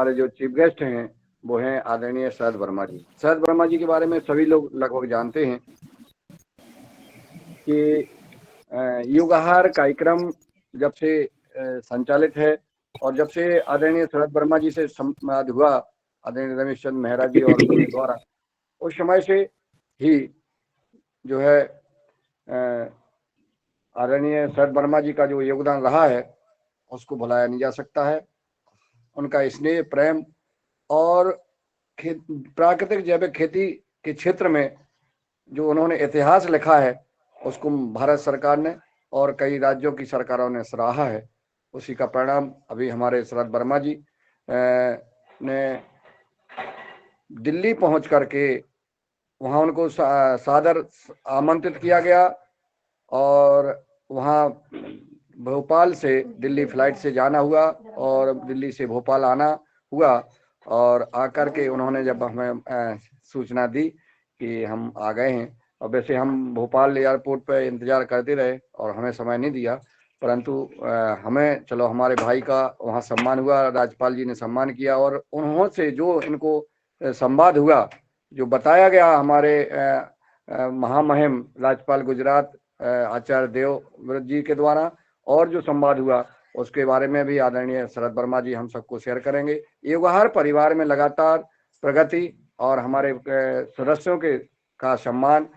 हमारे जो chief guest हैं वो हैं आदरणीय शरद वर्मा जी। शरद वर्मा जी के बारे में सभी लोग लगभग जानते हैं कि युग आहार कार्यक्रम जब से संचालित है और जब से आदरणीय शरद वर्मा जी से संवाद हुआ, आदरणीय रमेश चंद्र मेहरा जी और उनके द्वारा, उस समय से ही जो है आदरणीय शरद वर्मा जी का जो योगदान रहा है उसको भुलाया नहीं जा सकता है। उनका स्नेह, प्रेम और प्राकृतिक जैविक खेती के क्षेत्र में जो उन्होंने इतिहास लिखा है उसको भारत सरकार ने और कई राज्यों की सरकारों ने सराहा है। उसी का परिणाम अभी हमारे शरद वर्मा जी ने दिल्ली पहुंच करके वहां उनको सादर आमंत्रित किया गया और वहां भोपाल से दिल्ली फ्लाइट से जाना हुआ और दिल्ली से भोपाल आना हुआ और आकर के उन्होंने जब हमें सूचना दी कि हम आ गए हैं, और वैसे हम भोपाल एयरपोर्ट पर इंतजार करते रहे और हमें समय नहीं दिया, परंतु हमें चलो हमारे भाई का वहाँ सम्मान हुआ, राज्यपाल जी ने सम्मान किया और उन्होंने से जो इनको संवाद हुआ, जो बताया गया हमारे महामहिम राज्यपाल गुजरात आचार्य देवव्रत जी के द्वारा, और जो संवाद हुआ उसके बारे में भी आदरणीय शरद वर्मा जी हम सबको शेयर करेंगे। युग आहार परिवार में लगातार प्रगति और हमारे सदस्यों के का सम्मान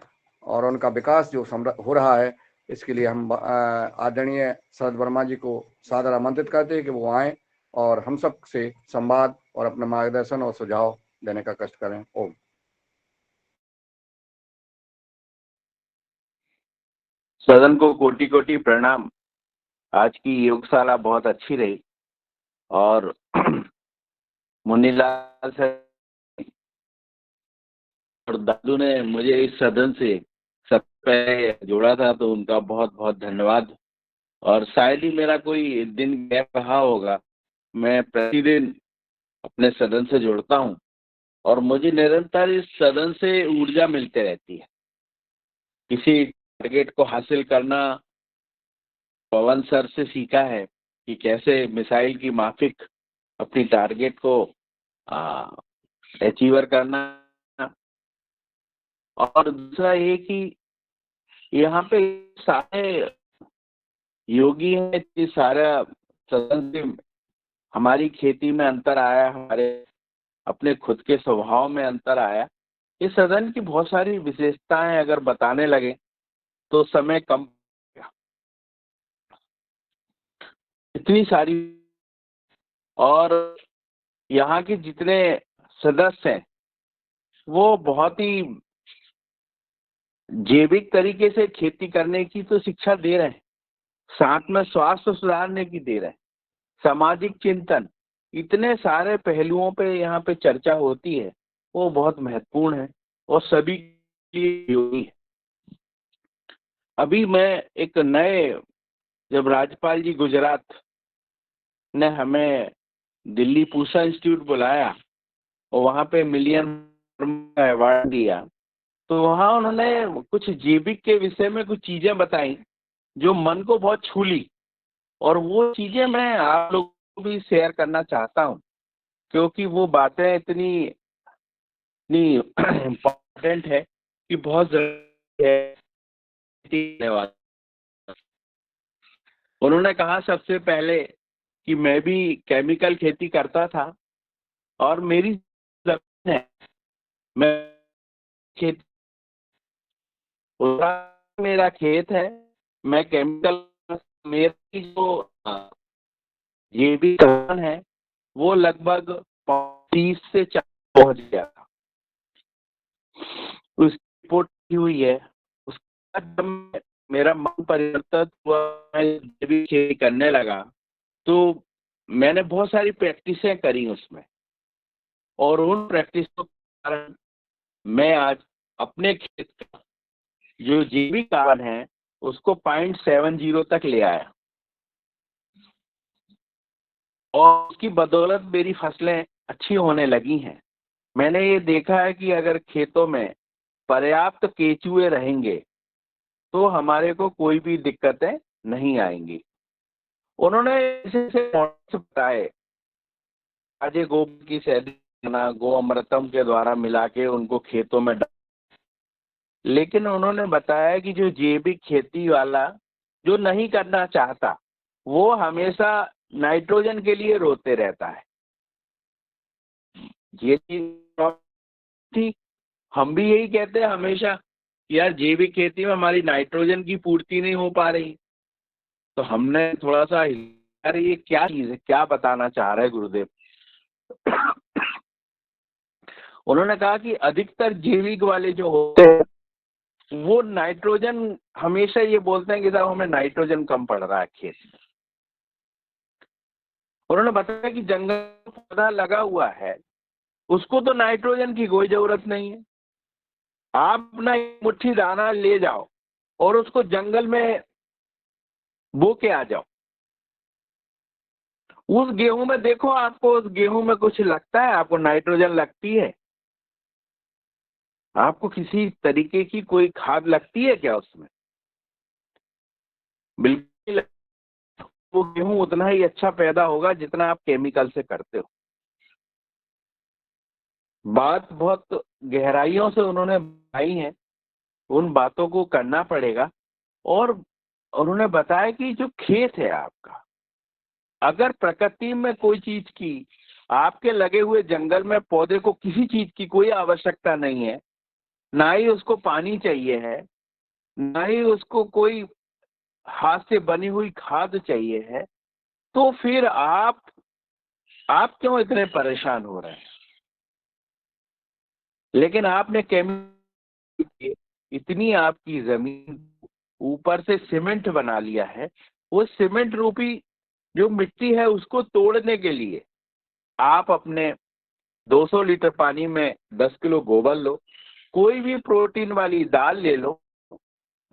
और उनका विकास जो हो रहा है, इसके लिए हम आदरणीय शरद वर्मा जी को सादर आमंत्रित करते हैं कि वो आए और हम सब से संवाद और अपना मार्गदर्शन और सुझाव देने का कष्ट करें। ओम। सदन को कोटि कोटि प्रणाम। आज की योगशाला बहुत अच्छी रही और मुन्नीलाल सर और दादू ने मुझे इस सदन से सबसे पहले जोड़ा था, तो उनका बहुत बहुत धन्यवाद। और शायद ही मेरा कोई दिन गैप रहा होगा, मैं प्रतिदिन अपने सदन से जुड़ता हूँ और मुझे निरंतर इस सदन से ऊर्जा मिलते रहती है। किसी टारगेट को हासिल करना पवन सर से सीखा है कि कैसे मिसाइल की माफिक अपनी टारगेट को अचीवर करना। और दूसरा ये कि यहाँ पे सारे योगी हैं कि सारा सदन से हमारी खेती में अंतर आया, हमारे अपने खुद के स्वभाव में अंतर आया। इस सदन की बहुत सारी विशेषताएं अगर बताने लगे तो समय कम, इतनी सारी। और यहाँ के जितने सदस्य हैं वो बहुत ही जैविक तरीके से खेती करने की तो शिक्षा दे रहे हैं, साथ में स्वास्थ्य सुधारने की दे रहे हैं, सामाजिक चिंतन, इतने सारे पहलुओं पे यहाँ पे चर्चा होती है, वो बहुत महत्वपूर्ण है और सभी के लिए उपयोगी है। अभी मैं एक नए, जब राज्यपाल जी गुजरात ने हमें दिल्ली पूसा इंस्टीट्यूट बुलाया और वहाँ पे मिलियन अवार्ड दिया, तो वहाँ उन्होंने कुछ जैविक के विषय में कुछ चीजें बताई जो मन को बहुत छू ली, और वो चीजें मैं आप लोगों को भी शेयर करना चाहता हूँ क्योंकि वो बातें इतनी इम्पोर्टेंट है कि बहुत जरूरी है। धन्यवाद। उन्होंने कहा सबसे पहले कि मैं भी केमिकल खेती करता था और मेरी जमीन है, मैं खेत, मेरा खेत है, मैं केमिकल, मेरी जो ये भी कारण है वो लगभग 30 से 40 पहुंच गया था। उसकी रिपोर्ट की हुई है। उसके बाद जब मेरा मन परिवर्तित हुआ, मैं जैविक खेती करने लगा, तो मैंने बहुत सारी प्रैक्टिसें करी उसमें, और उन प्रैक्टिसों के कारण मैं आज अपने खेत का जो जैविक कार्बन है उसको 0.70 तक ले आया, और उसकी बदौलत मेरी फसलें अच्छी होने लगी हैं। मैंने ये देखा है कि अगर खेतों में पर्याप्त केचुए रहेंगे तो हमारे को कोई भी दिक्कतें नहीं आएंगी। उन्होंने इसे बताए ताजे गोबर की शहद बना गो अमृतम के द्वारा मिला के उनको खेतों में लेकिन उन्होंने बताया कि जो जैविक खेती वाला जो नहीं करना चाहता वो हमेशा नाइट्रोजन के लिए रोते रहता है। ये चीज थी, हम भी यही कहते हैं हमेशा कि यार जैविक खेती में हमारी नाइट्रोजन की पूर्ति नहीं हो पा रही। तो हमने थोड़ा सा यार ये क्या चीज है, क्या बताना चाह रहे हैं गुरुदेव। उन्होंने कहा कि अधिकतर जैविक वाले जो होते हैं वो नाइट्रोजन हमेशा ये बोलते हैं कि साहब हमें नाइट्रोजन कम पड़ रहा है खेत में। उन्होंने बताया कि जंगल पौधा लगा हुआ है उसको तो नाइट्रोजन की कोई जरूरत नहीं है। आप अपना एक मुट्ठी दाना ले जाओ और उसको जंगल में बो के आ जाओ, उस गेहूं में देखो आपको उस गेहूं में कुछ लगता है, आपको नाइट्रोजन लगती है? आपको किसी तरीके की कोई खाद लगती है क्या उसमें? बिल्कुल। वो गेहूं उतना ही अच्छा पैदा होगा जितना आप केमिकल से करते हो। बात बहुत गहराइयों से उन्होंने बताई है, उन बातों को करना पड़ेगा। और उन्होंने बताया कि जो खेत है आपका, अगर प्रकृति में कोई चीज की आपके लगे हुए जंगल में पौधे को किसी चीज की कोई आवश्यकता नहीं है, ना ही उसको पानी चाहिए है, ना ही उसको कोई हाथ से बनी हुई खाद चाहिए है, तो फिर आप क्यों इतने परेशान हो रहे हैं? लेकिन आपने केमिकल इतनी आपकी जमीन ऊपर से सीमेंट बना लिया है, वो सीमेंट रूपी जो मिट्टी है उसको तोड़ने के लिए आप अपने 200 लीटर पानी में 10 किलो गोबर लो, कोई भी प्रोटीन वाली दाल ले लो,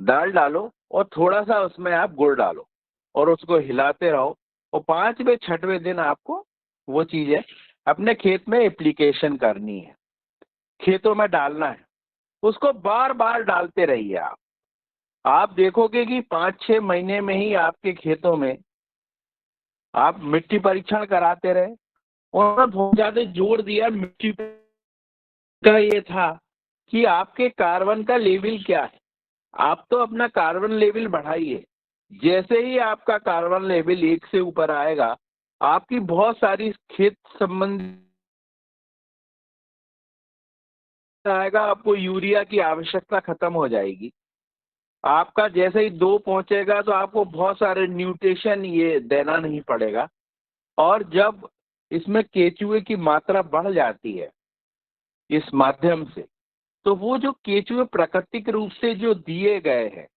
दाल डालो और थोड़ा सा उसमें आप गुड़ डालो और उसको हिलाते रहो और 5वें 6वें दिन आपको वो चीजें अपने खेत में एप्लीकेशन करनी है, खेतों में डालना है। उसको बार बार डालते रहिए आप देखोगे कि 5-6 महीने में ही आपके खेतों में आप मिट्टी परीक्षण कराते रहे। और बहुत ज्यादा जोर दिया मिट्टी का ये था कि आपके कार्बन का लेवल क्या है। आप तो अपना कार्बन लेवल बढ़ाइए, जैसे ही आपका कार्बन लेवल 1 से ऊपर आएगा आपकी बहुत सारी खेत संबंधी आएगा, आपको यूरिया की आवश्यकता खत्म हो जाएगी। आपका जैसे ही 2 पहुंचेगा तो आपको बहुत सारे न्यूट्रिशन ये देना नहीं पड़ेगा। और जब इसमें केचुए की मात्रा बढ़ जाती है इस माध्यम से, तो वो जो केचुए प्राकृतिक रूप से जो दिए गए हैं,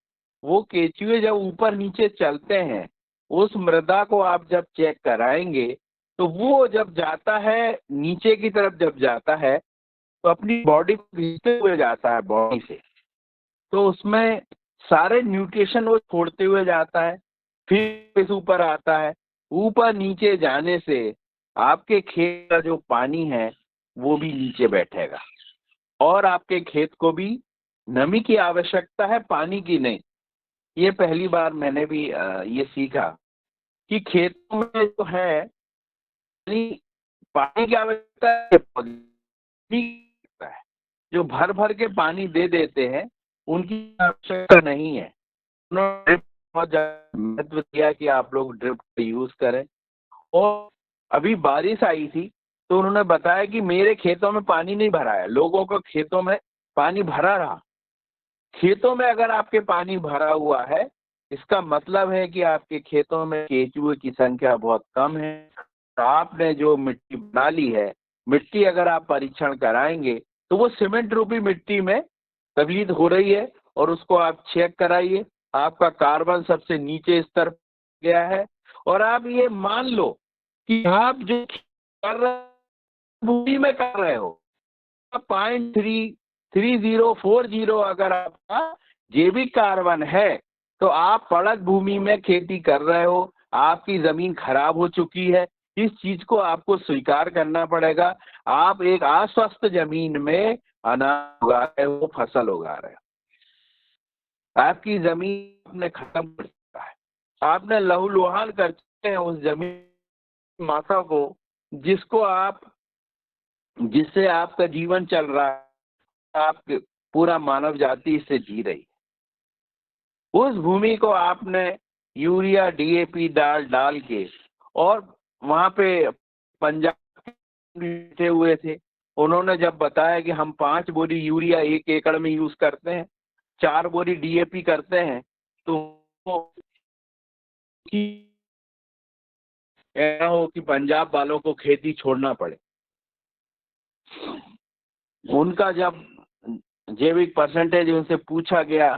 वो केचुए जब ऊपर नीचे चलते हैं, उस मृदा को आप जब चेक कराएंगे तो वो जब जाता है नीचे की तरफ, जब जाता है तो अपनी बॉडी को खींचते हुए जाता है बॉडी से, तो उसमें सारे न्यूट्रिशन वो छोड़ते हुए जाता है, फिर इस ऊपर आता है। ऊपर नीचे जाने से आपके खेत का जो पानी है वो भी नीचे बैठेगा और आपके खेत को भी नमी की आवश्यकता है, पानी की नहीं। ये पहली बार मैंने भी ये सीखा कि खेतों में जो है पानी पानी की आवश्यकता है, पानी है। जो भर भर के पानी दे देते हैं उनकी आवश्यकता नहीं है। उन्होंने ड्रिप बहुत ज्यादा महत्व दिया कि आप लोग ड्रिप का यूज करें। और अभी बारिश आई थी तो उन्होंने बताया कि मेरे खेतों में पानी नहीं भरा है, लोगों को खेतों में पानी भरा रहा। खेतों में अगर आपके पानी भरा हुआ है, इसका मतलब है कि आपके खेतों में केचुए की संख्या बहुत कम है। तो आपने जो मिट्टी बना ली है, मिट्टी अगर आप परीक्षण कराएंगे तो वो सीमेंट रूपी मिट्टी में तब्दील हो रही है और उसको आप चेक कराइए। आपका कार्बन सबसे नीचे स्तर गया है और आप ये मान लो कि आप जो कर रहे भूमि में कर रहे हो 0.3040 अगर आपका जैविक कार्बन है तो आप पड़क भूमि में खेती कर रहे हो, आपकी जमीन खराब हो चुकी है। इस चीज को आपको स्वीकार करना पड़ेगा। आप एक अस्वस्थ जमीन में अनाज उगा रहे हो, फसल उगा रहे हो, आपकी जमीन आपने खत्म कर दिया है, आपने लहूलुहान कर चुके हैं उस जमीन माता को जिसको आप, जिससे आपका जीवन चल रहा है, आप पूरा मानव जाति इससे जी रही, उस भूमि को आपने यूरिया डीएपी डाल के, और वहां पे पंजाब बैठे हुए थे, उन्होंने जब बताया कि हम 5 बोरी यूरिया 1 एकड़ में यूज करते हैं, 4 बोरी डीएपी करते हैं, तो ऐसा हो कि पंजाब वालों को खेती छोड़ना पड़े। उनका जब जैविक परसेंटेज उनसे पूछा गया,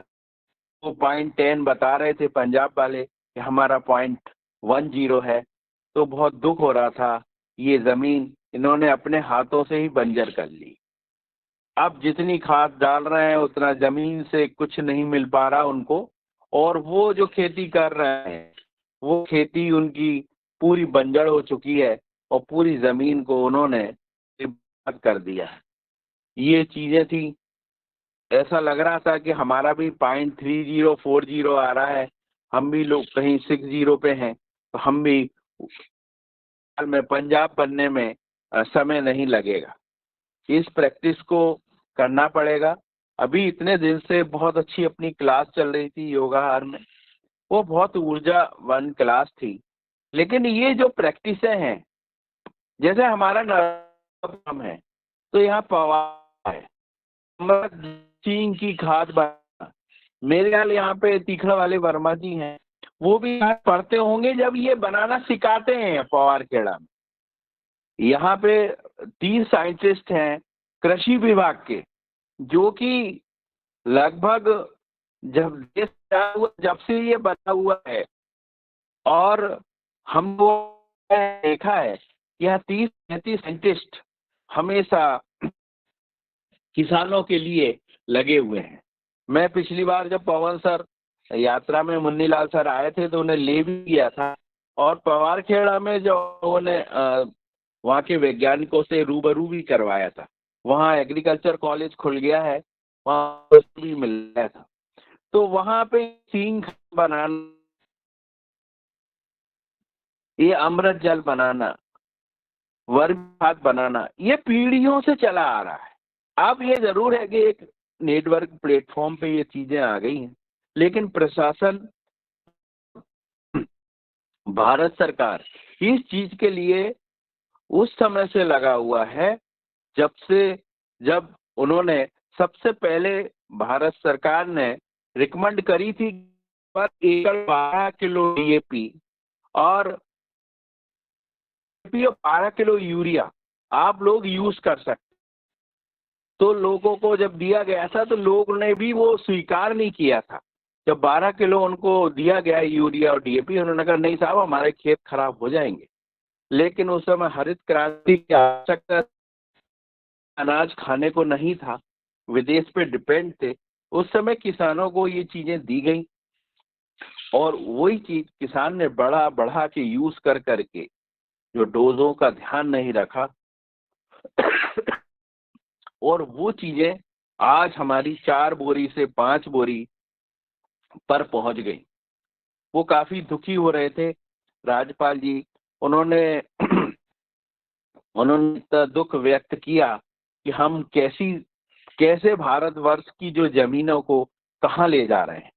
वो 0.10 बता रहे थे पंजाब वाले कि हमारा 0.10 है। तो बहुत दुख हो रहा था, ये जमीन इन्होंने अपने हाथों से ही बंजर कर ली। अब जितनी खाद डाल रहे हैं उतना जमीन से कुछ नहीं मिल पा रहा उनको, और वो जो खेती कर रहे हैं वो खेती उनकी पूरी बंजर हो चुकी है, और पूरी जमीन को उन्होंने बर्बाद कर दिया। ये चीजें थी, ऐसा लग रहा था कि हमारा भी 0.3040 आ रहा है, हम भी लोग कहीं 60 पे हैं, तो हम भी में पंजाब बनने में समय नहीं लगेगा। इस प्रैक्टिस को करना पड़ेगा। अभी इतने दिन से बहुत अच्छी अपनी क्लास चल रही थी योगाहार में, वो बहुत ऊर्जावान क्लास थी, लेकिन ये जो प्रैक्टिसें हैं, जैसे हमारा नर्म है तो यहाँ पवार है, चीन की खाद बना, मेरे ख्याल यहाँ पे तीखड़ा वाले वर्मा जी हैं, वो भी पढ़ते होंगे जब ये बनाना सिखाते हैं पवार खेड़ा में। यहाँ पे 3 साइंटिस्ट हैं कृषि विभाग के, जो कि लगभग जब से ये बना हुआ है, और हमको देखा है यह 30-35 साइंटिस्ट हमेशा किसानों के लिए लगे हुए हैं। मैं पिछली बार जब पवन सर यात्रा में मुन्नीलाल सर आए थे तो उन्हें ले भी गया था, और पवारखेड़ा में जो उन्होंने वहाँ के वैज्ञानिकों से रूबरू भी करवाया था। वहाँ एग्रीकल्चर कॉलेज खुल गया है, वहाँ भी मिल गया था। तो वहाँ पे सिंक बनाना, ये अमृत जल बनाना, वर्मी खाद बनाना, ये पीढ़ियों से चला आ रहा है। अब ये जरूर है कि एक नेटवर्क प्लेटफॉर्म पे ये चीजें आ गई हैं, लेकिन प्रशासन, भारत सरकार इस चीज के लिए उस समय से लगा हुआ है जब उन्होंने सबसे पहले, भारत सरकार ने रिकमेंड करी थी पर एकड़ 12 किलो डीएपी और 12 किलो यूरिया आप लोग यूज कर सकते। तो लोगों को जब दिया गया था तो लोग ने भी वो स्वीकार नहीं किया था। जब 12 किलो उनको दिया गया यूरिया और डीएपी, उन्होंने कहा नहीं साहब हमारे खेत खराब हो जाएंगे। लेकिन उस समय हरित क्रांति की आवश्यकता, अनाज खाने को नहीं था, विदेश पे डिपेंड थे, उस समय किसानों को ये चीजें दी गई, और वही चीज किसान ने बढ़ा बढ़ा के यूज कर करके जो डोजों का ध्यान नहीं रखा और वो चीजें आज हमारी 4 बोरी से 5 बोरी पर पहुंच गई। वो काफी दुखी हो रहे थे राज्यपाल जी, उन्होंने उन्होंने दुख व्यक्त किया कि हम कैसे भारतवर्ष की जो जमीनों को कहाँ ले जा रहे हैं।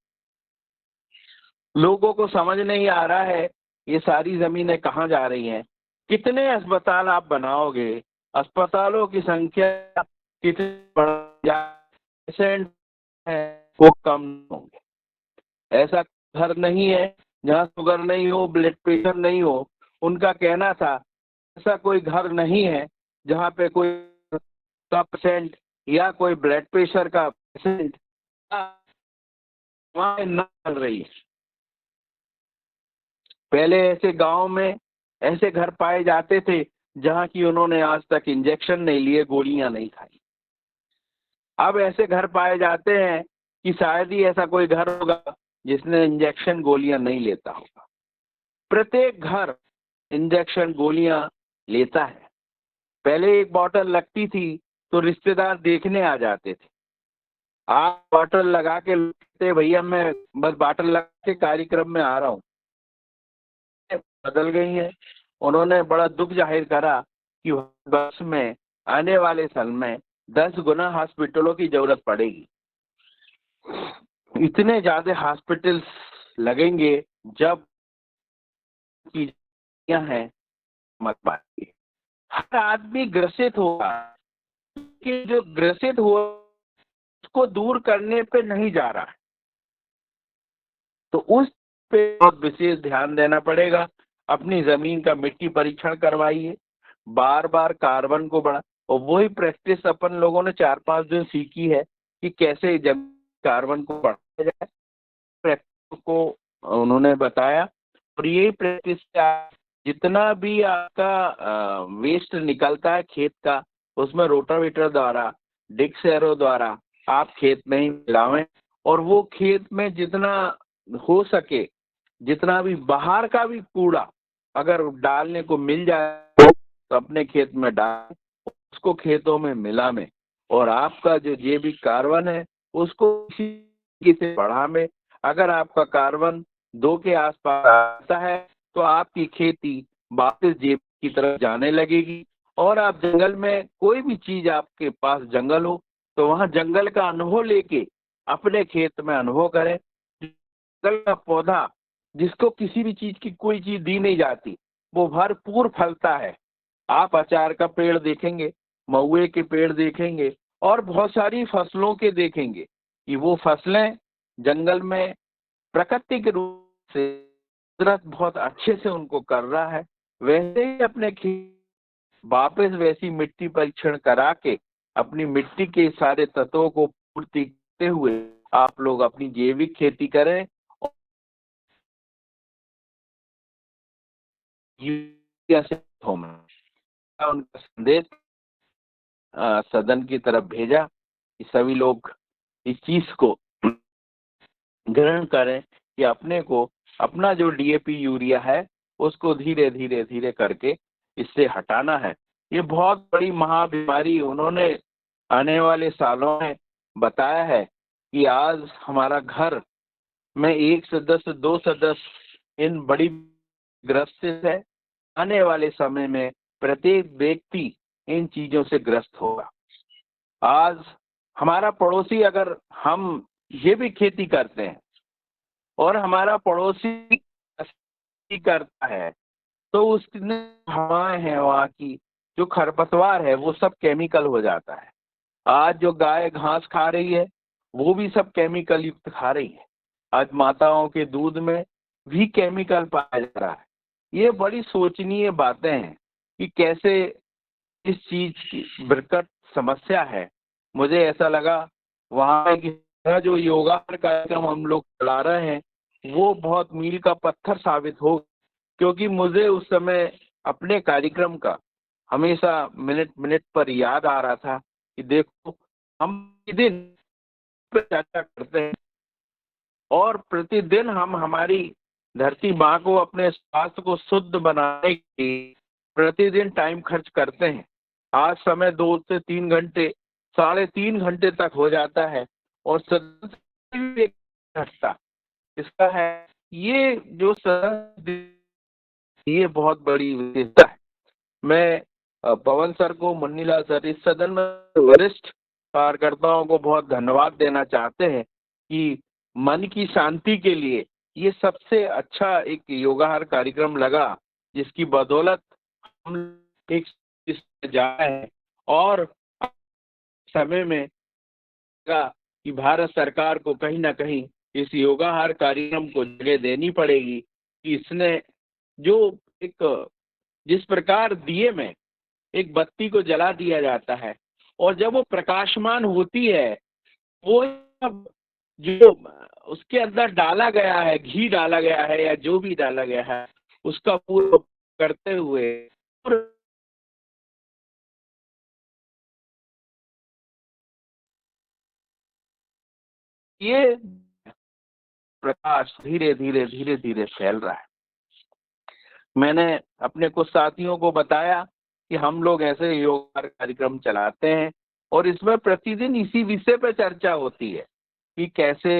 लोगों को समझ नहीं आ रहा है ये सारी जमीनें कहाँ जा रही हैं। कितने अस्पताल आप बनाओगे, अस्पतालों की संख्या कितनी पेशेंट है वो कम होंगे। ऐसा घर नहीं है जहाँ शुगर नहीं हो, ब्लड प्रेशर नहीं हो। उनका कहना था ऐसा कोई घर नहीं है जहाँ पे कोई का पेशेंट या कोई ब्लड प्रेशर का पेशेंट वहाँ न चल रही है। पहले ऐसे गांव में ऐसे घर पाए जाते थे जहाँ की उन्होंने आज तक इंजेक्शन नहीं लिए, गोलियां नहीं खाई। अब ऐसे घर पाए जाते हैं कि शायद ही ऐसा कोई घर होगा जिसने इंजेक्शन गोलियां नहीं लेता होगा। प्रत्येक घर इंजेक्शन गोलियां लेता है। पहले एक बॉटल लगती थी तो रिश्तेदार देखने आ जाते थे, आप बॉटल लगा के लगते भैया मैं बस बॉटल लगा के कार्यक्रम में आ रहा हूँ। बदल गई है। उन्होंने बड़ा दुख जाहिर करा कि वर्ष में आने वाले साल में 10 गुना हॉस्पिटलों की जरूरत पड़ेगी। इतने ज्यादा हॉस्पिटल्स लगेंगे जब की हैं मत पाएंगे। हर आदमी ग्रसित होगा कि जो ग्रसित हुआ उसको दूर करने पे नहीं जा रहा है, तो उस पे बहुत विशेष ध्यान देना पड़ेगा। अपनी जमीन का मिट्टी परीक्षण करवाइए, बार बार कार्बन को बढ़ा, और वही प्रैक्टिस अपन लोगों ने 4-5 दिन सीखी है कि कैसे जब कार्बन को बढ़ाया जाए, प्रैक्टिस को उन्होंने बताया। और यही प्रैक्टिस जितना भी आपका वेस्ट निकलता है खेत का, उसमें रोटावेटर द्वारा, डिक्स एरो द्वारा आप खेत में ही मिलावें, और वो खेत में जितना हो सके, जितना भी बाहर का भी कूड़ा अगर डालने को मिल जाए तो अपने खेत में डाल, उसको खेतों में मिला में, और आपका जो जैविक कार्बन है उसको इसी से बढ़ा में। अगर आपका कार्बन 2 के आसपास आता है तो आपकी खेती वापस जैविक की तरफ जाने लगेगी। और आप जंगल में कोई भी चीज, आपके पास जंगल हो तो वहां जंगल का अनुभव लेके अपने खेत में अनुभव करें। जंगल का पौधा जिसको किसी भी चीज की कोई चीज दी नहीं जाती, वो भरपूर फलता है। आप अचार का पेड़ देखेंगे, महुए के पेड़ देखेंगे, और बहुत सारी फसलों के देखेंगे कि वो फसलें जंगल में प्राकृतिक रूप से कुदरत बहुत अच्छे से उनको कर रहा है। वैसे ही अपने खेत वापस वैसी मिट्टी परीक्षण करा के अपनी मिट्टी के सारे तत्वों को पूर्ति करते हुए आप लोग अपनी जैविक खेती करें। उनका संदेश सदन की तरफ भेजा कि सभी लोग इस चीज को ग्रहण करें कि अपने को अपना जो डीएपी यूरिया है उसको धीरे धीरे धीरे करके इससे हटाना है। ये बहुत बड़ी महाबीमारी उन्होंने आने वाले सालों में बताया है कि आज हमारा घर में 1 सदस्य 2 सदस्य इन बड़ी ग्रसित है। आने वाले समय में प्रत्येक व्यक्ति इन चीजों से ग्रस्त होगा। आज हमारा पड़ोसी, अगर हम ये भी खेती करते हैं और हमारा पड़ोसी करता है, तो उसने हवाएं हैं वहाँ की, जो खरपतवार है वो सब केमिकल हो जाता है। आज जो गाय घास खा रही है वो भी सब केमिकल युक्त खा रही है। आज माताओं के दूध में भी केमिकल पाया जा रहा है। ये बड़ी सोचनीय बातें हैं कि कैसे इस चीज की विकट समस्या है। मुझे ऐसा लगा वहाँ की जो योगा कार्यक्रम हम लोग चला रहे हैं वो बहुत मील का पत्थर साबित हो, क्योंकि मुझे उस समय अपने कार्यक्रम का हमेशा मिनट मिनट पर याद आ रहा था कि देखो हम दिन पे चर्चा करते हैं और प्रतिदिन हम हमारी धरती माँ को अपने स्वास्थ्य को शुद्ध बनाने के लिए प्रतिदिन टाइम खर्च करते हैं। आज समय 2 से 3 घंटे, 3.5 घंटे तक हो जाता है और सदन घटता इसका है। ये जो सदन, ये बहुत बड़ी विशेषता है। मैं पवन सर को, मुन्नीलाल सर, इस सदन में वरिष्ठ कार्यकर्ताओं को बहुत धन्यवाद देना चाहते हैं कि मन की शांति के लिए ये सबसे अच्छा एक योगाहार कार्यक्रम लगा, जिसकी बदौलत हम एक इस जा रहे हैं। और समय में कि भारत सरकार को कहीं ना कहीं इस योगाहार कार्यक्रम को जगह देनी पड़ेगी कि इसने जो एक, जिस प्रकार दिए में एक बत्ती को जला दिया जाता है और जब वो प्रकाशमान होती है, वो जो उसके अंदर डाला गया है, घी डाला गया है या जो भी डाला गया है, उसका पूरा करते हुए ये प्रकाश धीरे धीरे धीरे धीरे फैल रहा है। मैंने अपने कुछ साथियों को बताया कि हम लोग ऐसे योग कार्यक्रम चलाते हैं और इसमें प्रतिदिन इसी विषय पर चर्चा होती है कि कैसे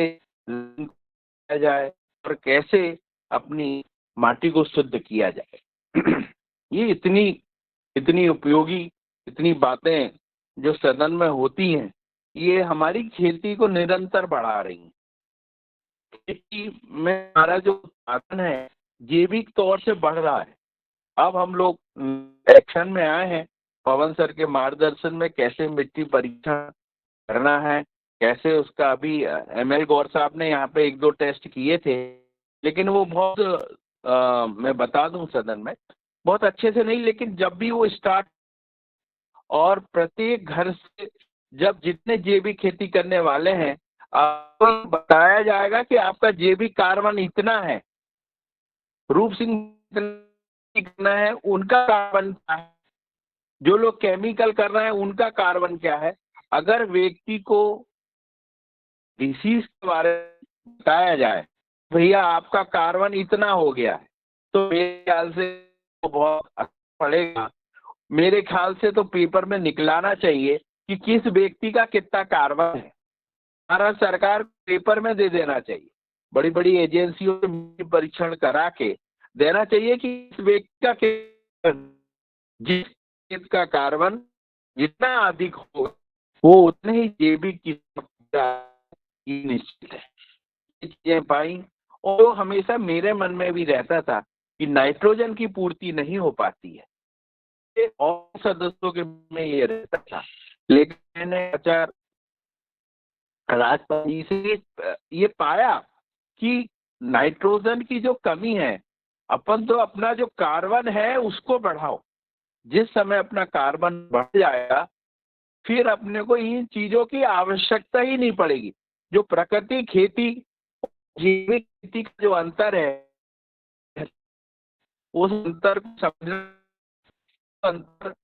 किया जाए और कैसे अपनी माटी को शुद्ध किया जाए। ये इतनी इतनी उपयोगी, इतनी बातें जो सदन में होती हैं, ये हमारी खेती को निरंतर बढ़ा रही हैं। खेती में हमारा जो उत्पादन है जैविक तौर से बढ़ रहा है। अब हम लोग एक्शन में आए हैं पवन सर के मार्गदर्शन में, कैसे मिट्टी परीक्षण करना है, कैसे उसका अभी ML गौर साहब ने यहाँ पे 1-2 टेस्ट किए थे, लेकिन वो बहुत मैं बता दूं सदन में, बहुत अच्छे से नहीं, लेकिन जब भी वो स्टार्ट और प्रत्येक घर से जब जितने जैविक खेती करने वाले हैं आपको बताया जाएगा कि आपका जैविक कार्बन इतना है, रूप सिंह करना है उनका कार्बन क्या है, जो लोग केमिकल कर रहे हैं उनका कार्बन क्या है। अगर व्यक्ति को डिसीज के बारे में बताया जाए, भैया आपका कार्बन इतना हो गया है, तो मेरे ख्याल से तो बहुत अच्छा पड़ेगा। मेरे ख्याल से तो पेपर में निकलाना चाहिए कि किस व्यक्ति का कितना कार्बन है, हमारा सरकार पेपर में दे देना चाहिए, बड़ी बड़ी एजेंसियों से परीक्षण करा के देना चाहिए कि इस व्यक्ति का जिस खेत का कार्बन जितना अधिक होगा वो उतने ही जैविक की निश्चित है। ये चीजें पाई, और वो हमेशा मेरे मन में भी रहता था कि नाइट्रोजन की पूर्ति नहीं हो पाती है, और सदस्यों के में ये रहता था, लेकिन मैंने आचार राजपाल जी से ये पाया कि नाइट्रोजन की जो कमी है, अपन तो अपना जो कार्बन है उसको बढ़ाओ। जिस समय अपना कार्बन बढ़ जाएगा फिर अपने को इन चीजों की आवश्यकता ही नहीं पड़ेगी। जो प्रकृति खेती जैविक खेती का जो अंतर है, उस अंतर को समझना, अंतर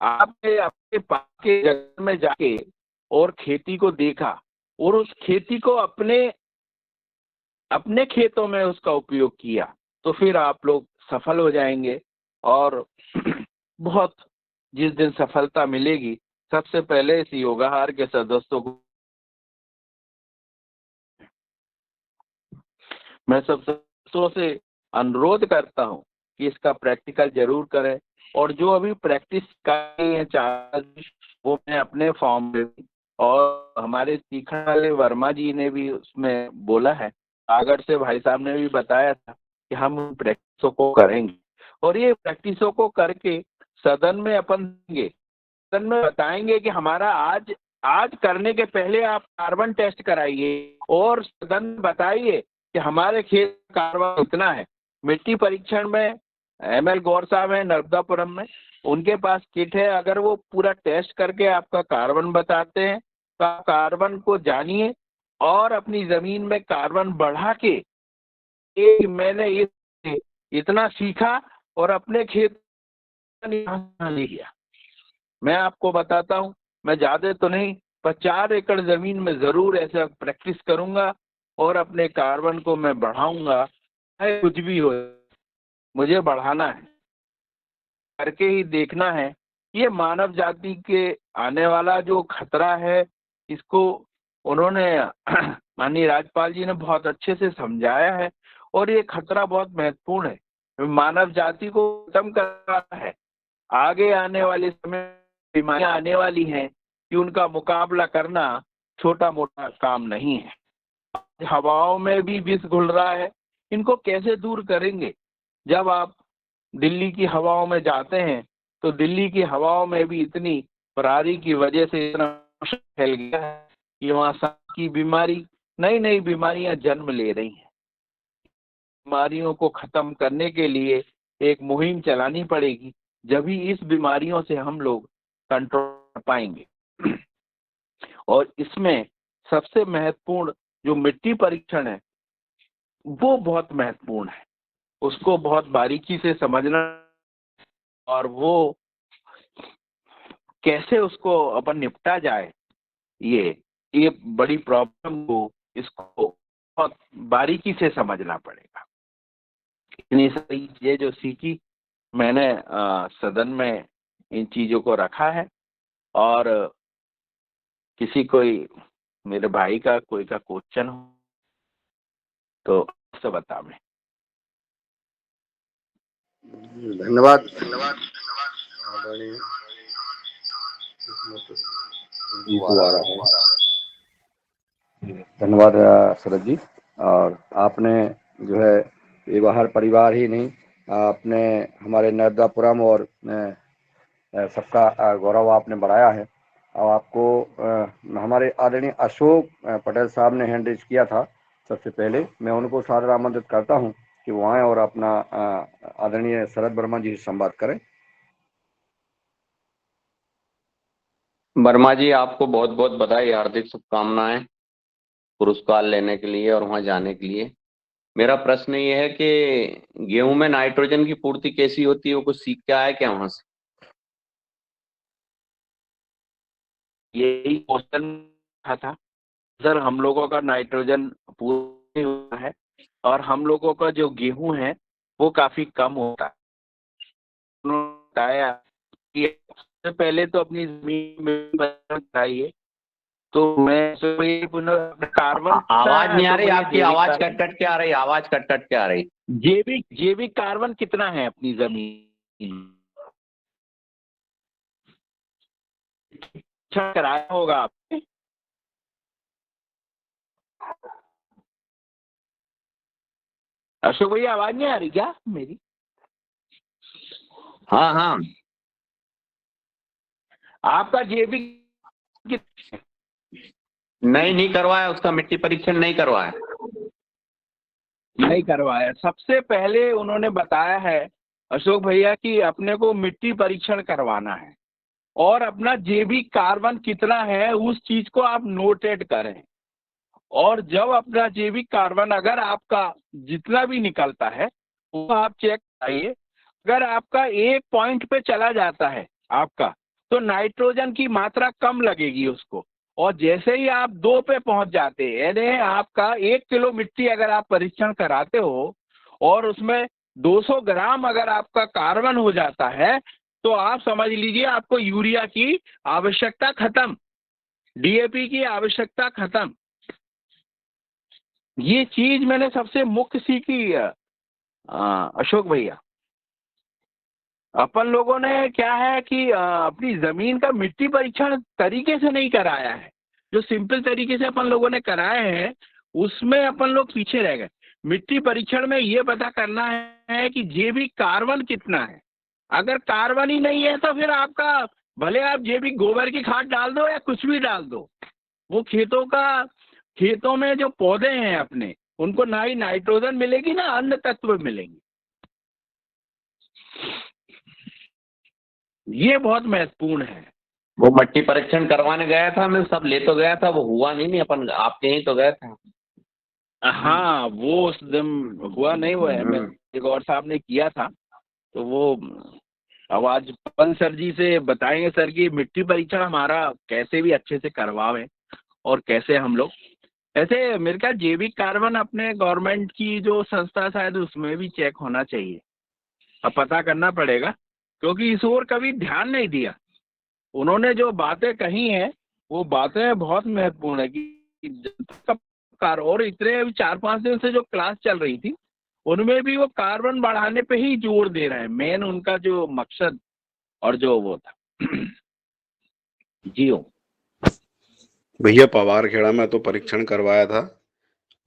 आपने अपने पास के जगह में जाके और खेती को देखा और उस खेती को अपने अपने खेतों में उसका उपयोग किया, तो फिर आप लोग सफल हो जाएंगे। और बहुत जिस दिन सफलता मिलेगी, सबसे पहले इस योगाहार के सदस्यों को मैं सब सदस्यों से अनुरोध करता हूं कि इसका प्रैक्टिकल जरूर करें। और जो अभी प्रैक्टिस कर रहे हैं चार, वो मैं अपने फॉर्म में भी, और हमारे सीखने वाले वर्मा जी ने भी उसमें बोला है, सागर से भाई साहब ने भी बताया था कि हम उन प्रैक्टिसों को करेंगे। और ये प्रैक्टिसों को करके सदन में अपन देंगे, सदन में बताएंगे कि हमारा आज आज करने के पहले आप कार्बन टेस्ट कराइए और सदन में बताइए कि हमारे खेत का कार्बन इतना है। मिट्टी परीक्षण में ML गौर साहब है नर्मदापुरम में, उनके पास किट है, अगर वो पूरा टेस्ट करके आपका कार्बन बताते हैं तो आप कार्बन को जानिए और अपनी जमीन में कार्बन बढ़ा के, मैंने इतना सीखा और अपने खेत ले गया। मैं आपको बताता हूँ, मैं ज्यादा तो नहीं पर 4 एकड़ जमीन में जरूर ऐसा प्रैक्टिस करूंगा और अपने कार्बन को मैं बढ़ाऊंगा। चाहे कुछ भी हो, मुझे बढ़ाना है, करके ही देखना है। ये मानव जाति के आने वाला जो खतरा है, इसको उन्होंने माननीय राज्यपाल जी ने बहुत अच्छे से समझाया है, और ये खतरा बहुत महत्वपूर्ण है, मानव जाति को खत्म करना है। आगे आने वाले समय बीमारियां आने वाली हैं कि उनका मुकाबला करना छोटा मोटा काम नहीं है। हवाओं में भी विष घुल रहा है, इनको कैसे दूर करेंगे। जब आप दिल्ली की हवाओं में जाते हैं तो दिल्ली की हवाओं में भी इतनी पराली की वजह से इतना फैल गया है कि वहाँ सांस की बीमारी, नई नई बीमारियां जन्म ले रही हैं। बीमारियों को खत्म करने के लिए एक मुहिम चलानी पड़ेगी, जब ही इस बीमारियों से हम लोग कंट्रोल कर पाएंगे। और इसमें सबसे महत्वपूर्ण जो मिट्टी परीक्षण है वो बहुत महत्वपूर्ण है, उसको बहुत बारीकी से समझना, और वो कैसे उसको अपन निपटा जाए, ये बड़ी प्रॉब्लम को, इसको बहुत बारीकी से समझना पड़ेगा। इतनी सारी चीजें जो सीखी मैंने सदन में इन चीजों को रखा है। और किसी कोई मेरे भाई का कोई का क्वेश्चन हो तो उससे बता मैं। धन्यवाद। धन्यवाद शरद जी। और आपने जो है ये बाहर परिवार ही नहीं, आपने हमारे नर्मदापुरम और सबका गौरव आपने बढ़ाया है। और आपको हमारे आदरणीय अशोक पटेल साहब ने हैंड रेज किया था। सबसे पहले मैं उनको सादर आमंत्रित करता हूं कि वो आए और अपना आदरणीय शरद वर्मा जी से संवाद करें। वर्मा जी, आपको बहुत बहुत बधाई, हार्दिक शुभकामनाएं पुरस्कार लेने के लिए और वहां जाने के लिए। मेरा प्रश्न ये है कि गेहूं में नाइट्रोजन की पूर्ति कैसी होती है, वो कुछ सीख के आया क्या वहां से? यही क्वेश्चन था सर। हम लोगों का नाइट्रोजन पूरा हुआ है और हम लोगों का जो गेहूं है वो काफी कम होता है। उन्होंने बताया कि सबसे पहले तो अपनी जमीन में बताइए। तो मैं कार्बन आवाज नहीं आ रही तो आपकी, आवाज कट कट के आ रही, आवाज कट कट के आ रही। जैविक कार्बन कितना है अपनी जमीन में? अच्छा कराया होगा आपने। अशोक भैया आवाज नहीं आ रही क्या मेरी? हाँ हाँ, आपका जैविक नहीं करवाया, उसका मिट्टी परीक्षण नहीं करवाया। नहीं करवाया। सबसे पहले उन्होंने बताया है अशोक भैया कि अपने को मिट्टी परीक्षण करवाना है और अपना जैविक कार्बन कितना है उस चीज को आप नोटेड करें। और जब अपना जैविक कार्बन अगर आपका जितना भी निकलता है वो आप चेक कराइए। अगर आपका 1 पॉइंट पे चला जाता है आपका, तो नाइट्रोजन की मात्रा कम लगेगी उसको। और जैसे ही आप 2 पे पहुंच जाते हैं, यानी आपका 1 किलो मिट्टी अगर आप परीक्षण कराते हो और उसमें 200 ग्राम अगर आपका कार्बन हो जाता है, तो आप समझ लीजिए आपको यूरिया की आवश्यकता खत्म, डीएपी की आवश्यकता खत्म। ये चीज मैंने सबसे मुख्य सीखी अशोक भैया। अपन लोगों ने क्या है कि अपनी जमीन का मिट्टी परीक्षण तरीके से नहीं कराया है। जो सिंपल तरीके से अपन लोगों ने कराए हैं उसमें अपन लोग पीछे रह गए। मिट्टी परीक्षण में ये पता करना है कि जैविक कार्बन कितना है। अगर कार्बन ही नहीं है तो फिर आपका भले आप जैविक गोबर की खाद डाल दो या कुछ भी डाल दो, वो खेतों में जो पौधे हैं अपने, उनको ना ही नाइट्रोजन मिलेगी ना अन्य तत्व मिलेंगे। ये बहुत महत्वपूर्ण है। वो मिट्टी परीक्षण करवाने गया था, मैं सब ले तो गया था, वो हुआ नहीं अपन आपके यहीं तो गए थे। हाँ, वो उस दिन हुआ नहीं हुआ है। मैं एक और साहब ने किया था, तो वो अब आज पवन सर जी से बताएंगे सर कि मिट्टी परीक्षण हमारा कैसे भी अच्छे से करवावें और कैसे हम लोग। ऐसे मेरे ख्याल जैविक कार्बन अपने गवर्नमेंट की जो संस्था शायद उसमें भी चेक होना चाहिए। अब पता करना पड़ेगा क्योंकि इस ओर कभी ध्यान नहीं दिया। उन्होंने जो बातें कही हैं वो बातें बहुत महत्वपूर्ण है कि जनता का और इतने 4-5 दिन से जो क्लास चल रही थी उनमें भी वो कार्बन बढ़ाने पे ही जोर दे रहे हैं। मेन उनका जो मकसद और जो वो था। जी भैया, पवारखेड़ा में तो परीक्षण करवाया था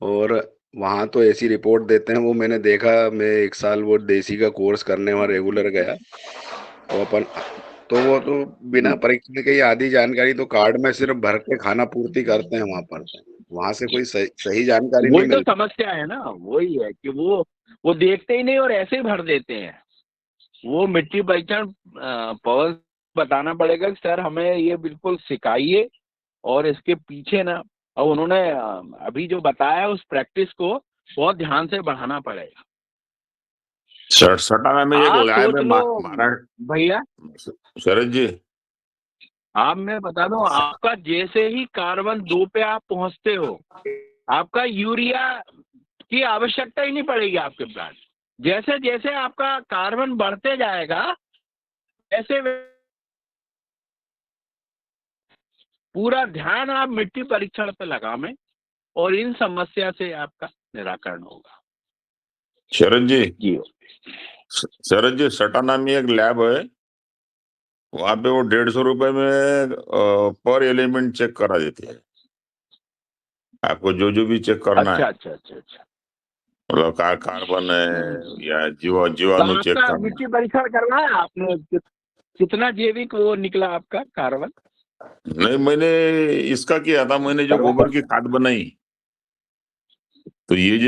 और वहाँ तो ऐसी रिपोर्ट देते हैं, वो मैंने देखा। मैं 1 साल वो देसी का कोर्स करने वहाँ रेगुलर गया, तो अपन तो वो तो बिना परीक्षण के ही आधी जानकारी तो कार्ड में सिर्फ भर के खाना पूर्ति करते हैं वहाँ पर। वहाँ से कोई सही जानकारी नहीं वही तो मिलती। समस्या है ना, वही है कि वो देखते ही नहीं और ऐसे ही भर देते हैं। वो मिट्टी परीक्षण पवन बताना पड़ेगा कि सर हमें ये बिल्कुल सिखाइए और इसके पीछे ना, और उन्होंने अभी जो बताया उस प्रैक्टिस को बहुत ध्यान से बढ़ाना पड़ेगा। सटा में ये आप लगाए सोच में लो महाराष्ट्र भैया, शरद जी, आप मैं बता दूं, आपका जैसे ही कार्बन 2 पे आप पहुंचते हो, आपका यूरिया की आवश्यकता ही नहीं पड़ेगी आपके प्लांट। जैसे जैसे आपका कार्बन बढ़ते जाएगा ऐसे पूरा ध्यान आप मिट्टी परीक्षण पे लगावें और इन समस्या से आपका निराकरण होगा। शरद जी, जी शरद जी, सटा नामी एक लैब है, वहां पे वो 150 रुपए में पर एलिमेंट चेक करा देते हैं आपको, जो जो भी चेक करना अच्छा है, अच्छा अच्छा अच्छा। मतलब कार्बन है या तो जीवाणु चेक आपका करना मिट्टी परीक्षण करवाया आपने? कितना जैविक वो निकला आपका कार्बन? है। नहीं, मैंने इसका किया था, मैंने जो करवाया? गोबर की खाद बनाई, तो ये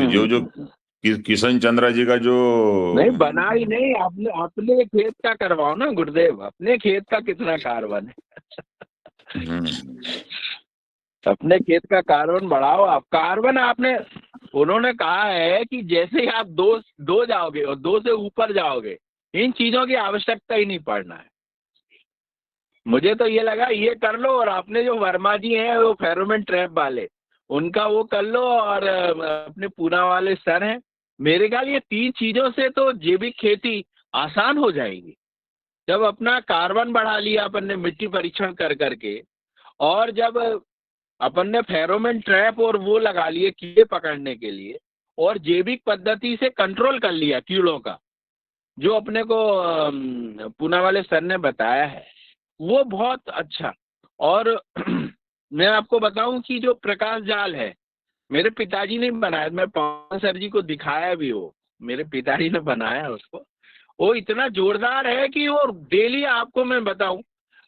जो जो हम्म। किशन चंद्रा जी का जो नहीं बनाई नहीं, आपने अपने खेत का करवाओ ना गुरुदेव, अपने खेत का कितना कार्बन है? हम्म, अपने खेत का कार्बन बढ़ाओ आप। कार्बन आपने, उन्होंने कहा है कि जैसे ही आप दो जाओगे और 2 से ऊपर जाओगे, इन चीजों की आवश्यकता ही नहीं पड़ना है। मुझे तो ये लगा ये कर लो, और आपने जो वर्मा जी हैं वो फेरोमोन ट्रैप वाले, उनका वो कर लो, और अपने पूना वाले सर हैं, मेरे ख्याल ये 3 चीजों से तो जैविक खेती आसान हो जाएगी। जब अपना कार्बन बढ़ा लिया अपन ने मिट्टी परीक्षण कर करके, और जब अपन ने फेरोमोन ट्रैप और वो लगा लिए कीड़े पकड़ने के लिए, और जैविक पद्धति से कंट्रोल कर लिया कीड़ों का, जो अपने को पूना वाले सर ने बताया है, वो बहुत अच्छा। और मैं आपको बताऊं कि जो प्रकाश जाल है, मेरे पिताजी ने बनाया, मैं पवन सर जी को दिखाया भी, वो मेरे पिताजी ने बनाया उसको। वो इतना जोरदार है कि वो डेली, आपको मैं बताऊं,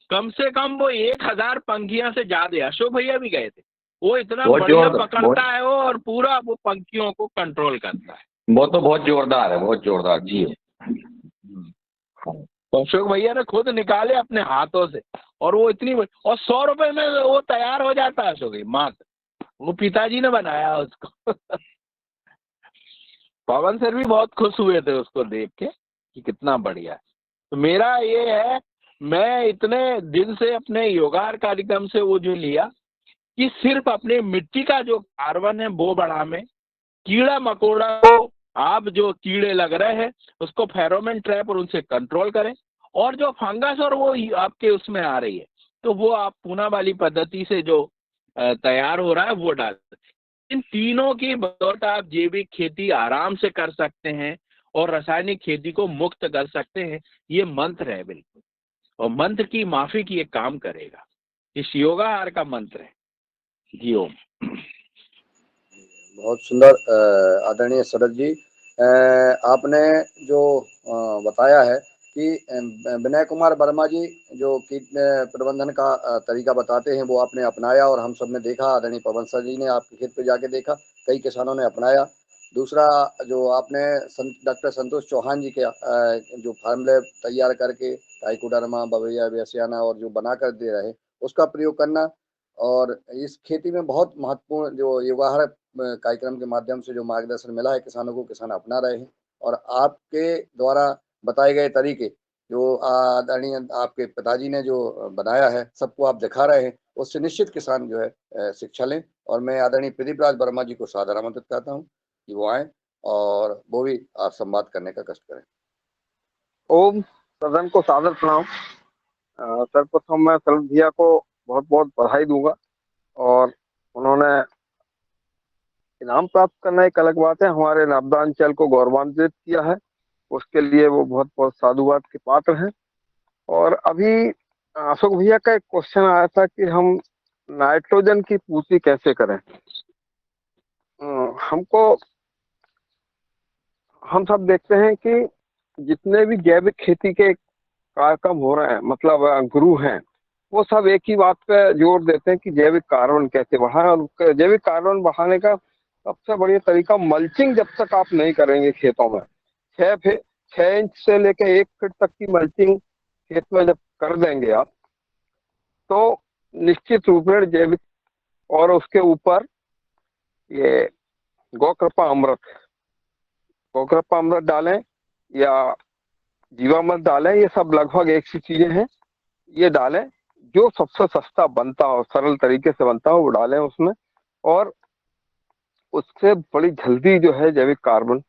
कम से कम वो 1000 पंखियां से ज्यादा, अशोक भैया भी गए थे, वो इतना बहुत बढ़िया जोरदार, पकड़ता है वो, और पूरा वो पंखियों को कंट्रोल करता है। वो तो बहुत जोरदार है, बहुत जोरदार जी। तो अशोक भैया ने खुद निकाले अपने हाथों से, और वो इतनी और 100 रुपए में वो तैयार हो जाता है अशोक भैया, मात्र। वो पिताजी ने बनाया उसको। पवन सर भी बहुत खुश हुए थे उसको देख के कि कितना बढ़िया है। तो मेरा ये है, मैं इतने दिन से अपने योगार कार्यक्रम से वो जो लिया कि सिर्फ अपने मिट्टी का जो कार्बन है वो बढ़ावे, कीड़ा मकोड़ा को, आप जो कीड़े लग रहे हैं उसको फेरोमोन ट्रैप और उनसे कंट्रोल करें, और जो फंगस और वो आपके उसमें आ रही है, तो वो आप पूना वाली पद्धति से जो तैयार हो रहा है वो डाल। इन तीनों की बदौलत आप जैविक खेती आराम से कर सकते हैं, और रासायनिक खेती को मुक्त कर सकते हैं। ये मंत्र है बिल्कुल, और मंत्र की माफी की एक काम करेगा, इस योगाहार का मंत्र है। जी ओम। बहुत सुंदर आदरणीय शरद जी, आपने जो बताया है कि विनय कुमार वर्मा जी जो कीट प्रबंधन का तरीका बताते हैं वो आपने अपनाया, और हम सब ने देखा, आदरणीय पवन सर जी ने आपके खेत पे जाके देखा, कई किसानों ने अपनाया। दूसरा, जो आपने डॉक्टर संतोष चौहान जी के जो फार्म लैब तैयार करके ट्राइकोडर्मा, बवेरिया बेसियाना और जो बना कर दे रहे, उसका प्रयोग करना, और इस खेती में बहुत महत्वपूर्ण जो योगाहार कार्यक्रम के माध्यम से जो मार्गदर्शन मिला है किसानों को, किसान अपना रहे हैं, और आपके द्वारा बताए गए तरीके जो आदरणीय आपके पिताजी ने जो बनाया है, सबको आप दिखा रहे हैं, उससे निश्चित किसान जो है शिक्षा लें। और मैं आदरणीय प्रदीप राज वर्मा जी को सादर आमंत्रित करता हूँ कि वो आए और वो भी आप संवाद करने का कष्ट करें। ओम, सदन को सादर प्रणाम। सर्वप्रथम मैं शरद भैया को बहुत बहुत बधाई दूंगा, और उन्होंने इनाम प्राप्त करना एक अलग बात है, हमारे नर्मदांचल को गौरवान्वित किया है, उसके लिए वो बहुत बहुत साधुवाद के पात्र हैं। और अभी अशोक भैया का एक क्वेश्चन आया था कि हम नाइट्रोजन की पूर्ति कैसे करें। हमको, हम सब देखते हैं कि जितने भी जैविक खेती के कार्यक्रम हो रहे हैं, मतलब गुरु हैं, वो सब एक ही बात पे जोर देते हैं कि जैविक कार्बन कैसे बढ़ाएं। और जैविक कार्बन बढ़ाने का सबसे बढ़िया तरीका, मल्चिंग जब तक आप नहीं करेंगे खेतों में, 6 फीट 6 इंच से लेकर 1 फीट तक की मल्चिंग खेत में जब कर देंगे आप, तो निश्चित रूप में जैविक, और उसके ऊपर ये गौकृपा अमृत, गौकृपा अमृत डालें या जीवामृत डालें, ये सब लगभग एक सी चीजें हैं, ये डालें। जो सबसे सस्ता बनता हो, सरल तरीके से बनता हो, वो डालें उसमें, और उससे बड़ी जल्दी जो है जैविक कार्बन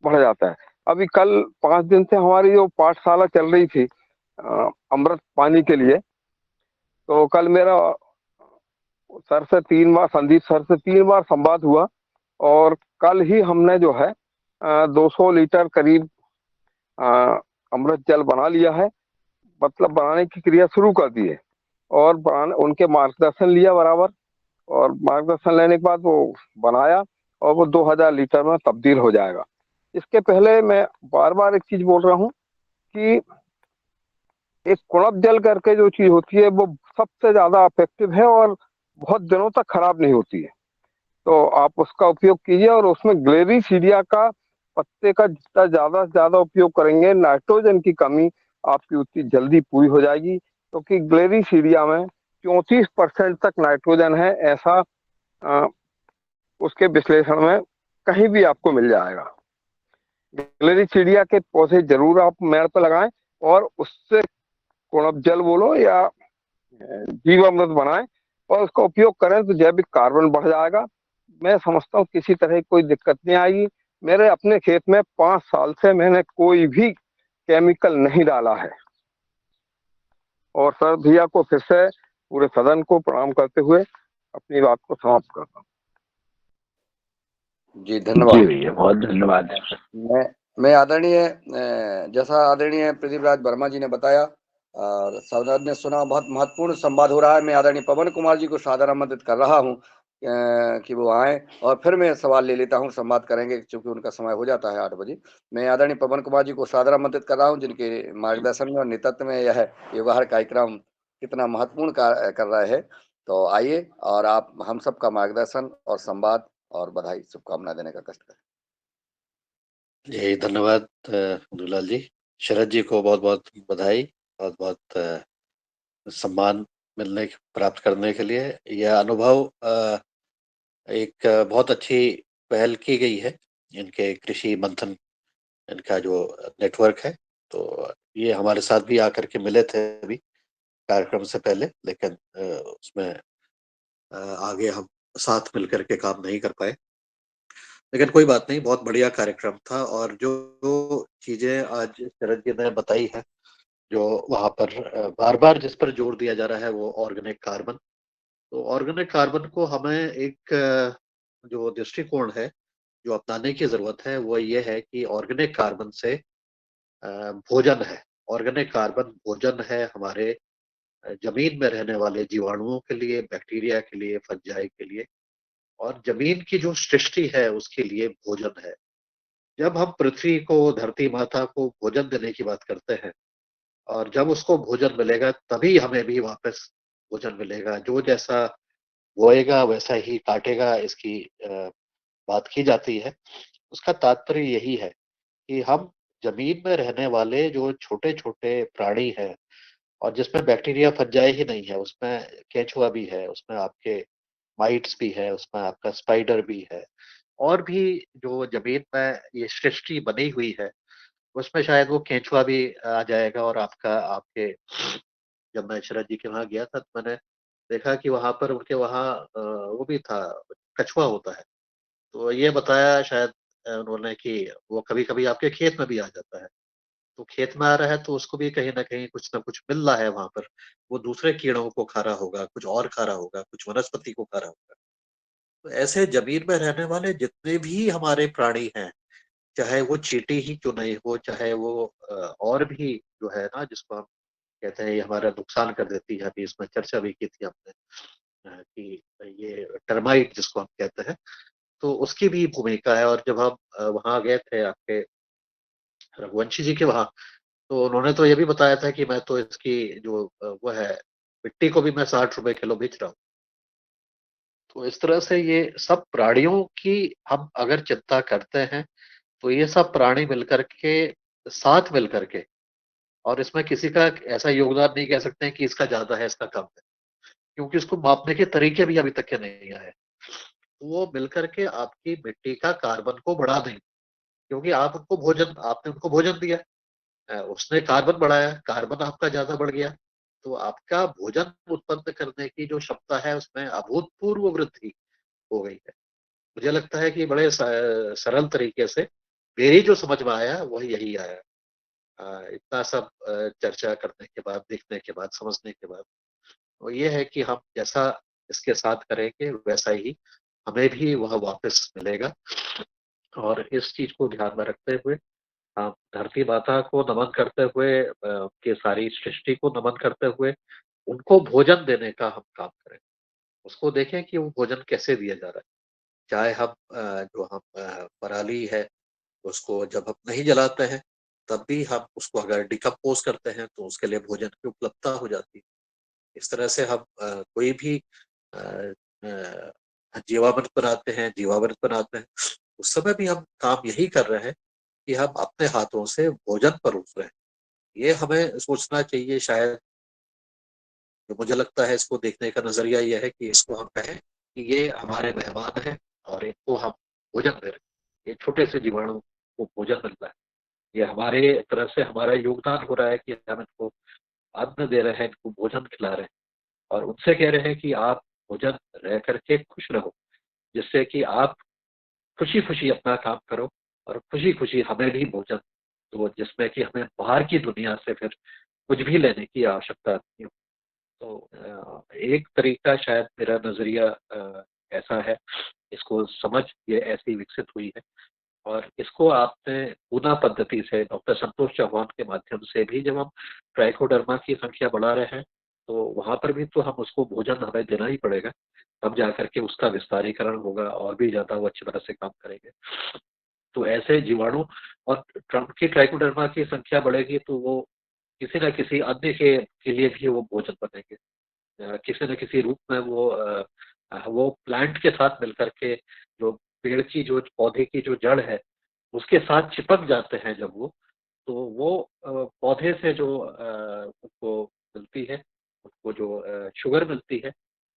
बढ़ जाता है। अभी कल 5 दिन से हमारी जो पाठशाला चल रही थी अमृत पानी के लिए, तो कल मेरा सर से 3 बार, संदीप सर से 3 बार संवाद हुआ, और कल ही हमने जो है 200 लीटर करीब अमृत जल बना लिया है, मतलब बनाने की क्रिया शुरू कर दी है, और बनाने उनके मार्गदर्शन लिया बराबर, और मार्गदर्शन लेने के बाद वो बनाया, और वो 2000 लीटर में तब्दील हो जाएगा। इसके पहले मैं बार बार एक चीज बोल रहा हूँ कि एक कुणप जल करके जो चीज होती है वो सबसे ज्यादा इफेक्टिव है और बहुत दिनों तक खराब नहीं होती है। तो आप उसका उपयोग कीजिए, और उसमें ग्लेरिसीडिया का पत्ते का जितना ज्यादा से ज्यादा उपयोग करेंगे, नाइट्रोजन की कमी आपकी उतनी जल्दी पूरी हो जाएगी, क्योंकि ग्लेरिसीडिया में 34% तक नाइट्रोजन है, ऐसा उसके विश्लेषण में कहीं भी आपको मिल जाएगा। ग्लेरिसीडिया के पौधे जरूर आप मेड़ पर लगाएं, और उससे कुणप जल बोलो या जीवामृत बनाएं और उसका उपयोग करें, तो जैविक कार्बन बढ़ जाएगा। मैं समझता हूँ किसी तरह की कोई दिक्कत नहीं आएगी। मेरे अपने खेत में 5 साल से मैंने कोई भी केमिकल नहीं डाला है। और सर भैया को फिर से पूरे सदन को प्रणाम करते हुए अपनी बात को समाप्त करता हूँ। जी जी धन्यवाद। भैया, बहुत धन्यवाद। मैं आदरणीय जैसा आदरणीय प्रदीप राज वर्मा जी ने बताया और सदन ने सुना, बहुत महत्वपूर्ण संवाद हो रहा है। मैं आदरणीय पवन कुमार जी को सादर आमंत्रित कर रहा हूँ कि वो आए और फिर मैं सवाल ले लेता हूँ, संवाद करेंगे क्योंकि उनका समय हो जाता है 8 बजे। मैं आदरणीय पवन कुमार जी को सादर आमंत्रित कर रहा हूँ, जिनके मार्गदर्शन में और नेतृत्व में यह व्यवहार कार्यक्रम कितना महत्वपूर्ण कर रहे हैं। तो आइए और आप हम सबका मार्गदर्शन और संवाद और बधाई शुभकामना देने का कष्ट करें। जी धन्यवाद दुलाल जी। शरद जी को बहुत बहुत बधाई, बहुत बहुत सम्मान प्राप्त करने के लिए। यह अनुभव एक बहुत अच्छी पहल की गई है, इनके कृषि मंथन, इनका जो नेटवर्क है। तो ये हमारे साथ भी आकर के मिले थे अभी कार्यक्रम से पहले, लेकिन उसमें आगे हम साथ मिलकर के काम नहीं कर पाए, लेकिन कोई बात नहीं, बहुत बढ़िया कार्यक्रम था। और जो चीजें आज शरद जी ने बताई है, जो वहां पर बार बार जिस पर जोर दिया जा रहा है, वो ऑर्गेनिक कार्बन। तो ऑर्गेनिक कार्बन को हमें एक जो दृष्टिकोण है जो अपनाने की जरूरत है, वो ये है कि ऑर्गेनिक कार्बन से भोजन है। ऑर्गेनिक कार्बन भोजन है हमारे जमीन में रहने वाले जीवाणुओं के लिए, बैक्टीरिया के लिए, फंजाई के लिए, और जमीन की जो सृष्टि है उसके लिए भोजन है। जब हम पृथ्वी को, धरती माता को भोजन देने की बात करते हैं, और जब उसको भोजन मिलेगा तभी हमें भी वापस भोजन मिलेगा। जो जैसा बोएगा वैसा ही काटेगा, इसकी बात की जाती है। उसका तात्पर्य यही है कि हम जमीन में रहने वाले जो छोटे छोटे प्राणी हैं, और जिसमें बैक्टीरिया फंजाई ही नहीं है, उसमें केंचुआ भी है, उसमें आपके माइट्स भी है, उसमें आपका स्पाइडर भी है, और भी जो जमीन में ये सृष्टि बनी हुई है उसमें शायद वो केंचुआ भी आ जाएगा। और आपके जब मैं शरद जी के वहां गया था तो मैंने देखा कि वहां पर उनके वहां वो भी था, कछुआ होता है। तो ये बताया शायद उन्होंने कि वो कभी कभी आपके खेत में भी आ जाता है। तो खेत में आ रहा है तो उसको भी कहीं ना कुछ मिल रहा है वहां पर। वो दूसरे कीड़ों को खा रहा होगा, कुछ और खा रहा होगा, कुछ वनस्पति को खा रहा होगा। तो ऐसे जमीन में रहने वाले जितने भी हमारे प्राणी हैं, चाहे वो चींटी ही क्यों नहीं हो, चाहे वो और भी जो है ना, जिसको हम कहते हैं ये हमारा नुकसान कर देती है, अभी इसमें चर्चा भी की थी हमने कि ये टर्माइट जिसको हम कहते हैं, तो उसकी भी भूमिका है। और जब हम वहां गए थे आपके रघुवंशी जी के वहां, तो उन्होंने तो ये भी बताया था कि मैं तो इसकी जो वो है मिट्टी को भी मैं 60 रुपए किलो बेच रहा हूँ। तो इस तरह से ये सब प्राणियों की हम अगर चिंता करते हैं, तो ये सब प्राणी मिलकर के, साथ मिलकर के, और इसमें किसी का ऐसा योगदान नहीं कह सकते हैं कि इसका ज्यादा है इसका कम है, क्योंकि इसको मापने के तरीके भी अभी तक के नहीं आए। वो मिलकर के आपकी मिट्टी का कार्बन को बढ़ा देंगे, क्योंकि आपने उनको भोजन दिया, उसने कार्बन बढ़ाया, कार्बन आपका ज्यादा बढ़ गया, तो आपका भोजन उत्पन्न करने की जो क्षमता है उसमें अभूतपूर्व वृद्धि हो गई है। मुझे लगता है कि बड़े सरल तरीके से मेरी जो समझ में आया वह यही आया। इतना सब चर्चा करने के बाद, देखने के बाद, समझने के बाद, तो ये है कि हम जैसा इसके साथ करेंगे वैसा ही हमें भी वह वापस मिलेगा। और इस चीज को ध्यान में रखते हुए हम धरती माता को नमन करते हुए, उनके सारी सृष्टि को नमन करते हुए उनको भोजन देने का हम काम करें। उसको देखें कि वो भोजन कैसे दिया जा रहा है। चाहे हम जो हम पराली है उसको जब हम नहीं जलाते हैं, तब भी हम उसको अगर डिकम्पोज़ करते हैं तो उसके लिए भोजन की उपलब्धता हो जाती है। इस तरह से हम कोई भी अ जीवामृत बनाते हैं, उस समय भी हम काम यही कर रहे हैं कि हम अपने हाथों से भोजन परोस रहे हैं। ये हमें सोचना चाहिए शायद। तो मुझे लगता है इसको देखने का नज़रिया ये है कि इसको हम कहें कि ये हमारे मेहमान हैं और इनको हम भोजन दे रहे हैं। ये छोटे से जीवाणु को भोजन मिल रहा है। ये हमारे तरफ से हमारा योगदान हो रहा है कि हम इनको अन्न दे रहे हैं, इनको भोजन खिला रहे हैं और उनसे कह रहे हैं कि आप भोजन रह करके खुश रहो, जिससे कि आप खुशी-खुशी अपना काम करो और खुशी-खुशी हमें भी भोजन दो, जिसमें कि हमें बाहर की दुनिया से फिर कुछ भी लेने की आवश्यकता नहीं हो। तो एक तरीका शायद मेरा नज़रिया ऐसा है, इसको समझ ये ऐसी विकसित हुई है और इसको आपने पूना पद्धति से डॉक्टर संतोष चौहान के माध्यम से भी जब हम ट्राइकोडर्मा की संख्या बढ़ा रहे हैं, तो वहाँ पर भी तो हम उसको भोजन हमें देना ही पड़ेगा, तब जाकर के उसका विस्तारीकरण होगा और भी ज़्यादा वो अच्छी तरह से काम करेंगे। तो ऐसे जीवाणु और ट्रम्प की ट्राइकोडर्मा की संख्या बढ़ेगी तो वो किसी न किसी अन्य के लिए भी वो भोजन बनेंगे। किसी न किसी रूप में वो प्लांट के साथ मिलकर के जो पेड़ की जो पौधे की जो जड़ है, उसके साथ चिपक जाते हैं जब वो, तो वो पौधे से जो उनको मिलती है, उनको जो शुगर मिलती है,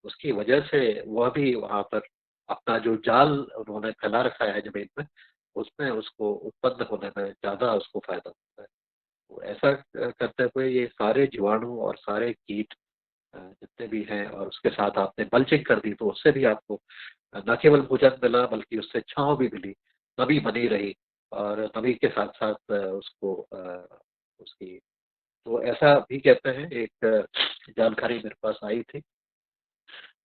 उसकी वजह से वह भी वहाँ पर अपना जो जाल उन्होंने फैला रखा है ज़मीन में, उसमें उसको उत्पन्न होने में ज़्यादा उसको फ़ायदा होता है। तो ऐसा करते हुए ये सारे जीवाणु और सारे कीट जितने भी हैं और उसके साथ आपने मल्चिंग कर दी तो उससे भी आपको न केवल भोजन मिला बल्कि उससे छाँव भी मिली, नमी बनी रही और नमी के साथ-साथ उसको उसकी तो ऐसा भी कहते हैं एक जानकारी मेरे पास आई थी।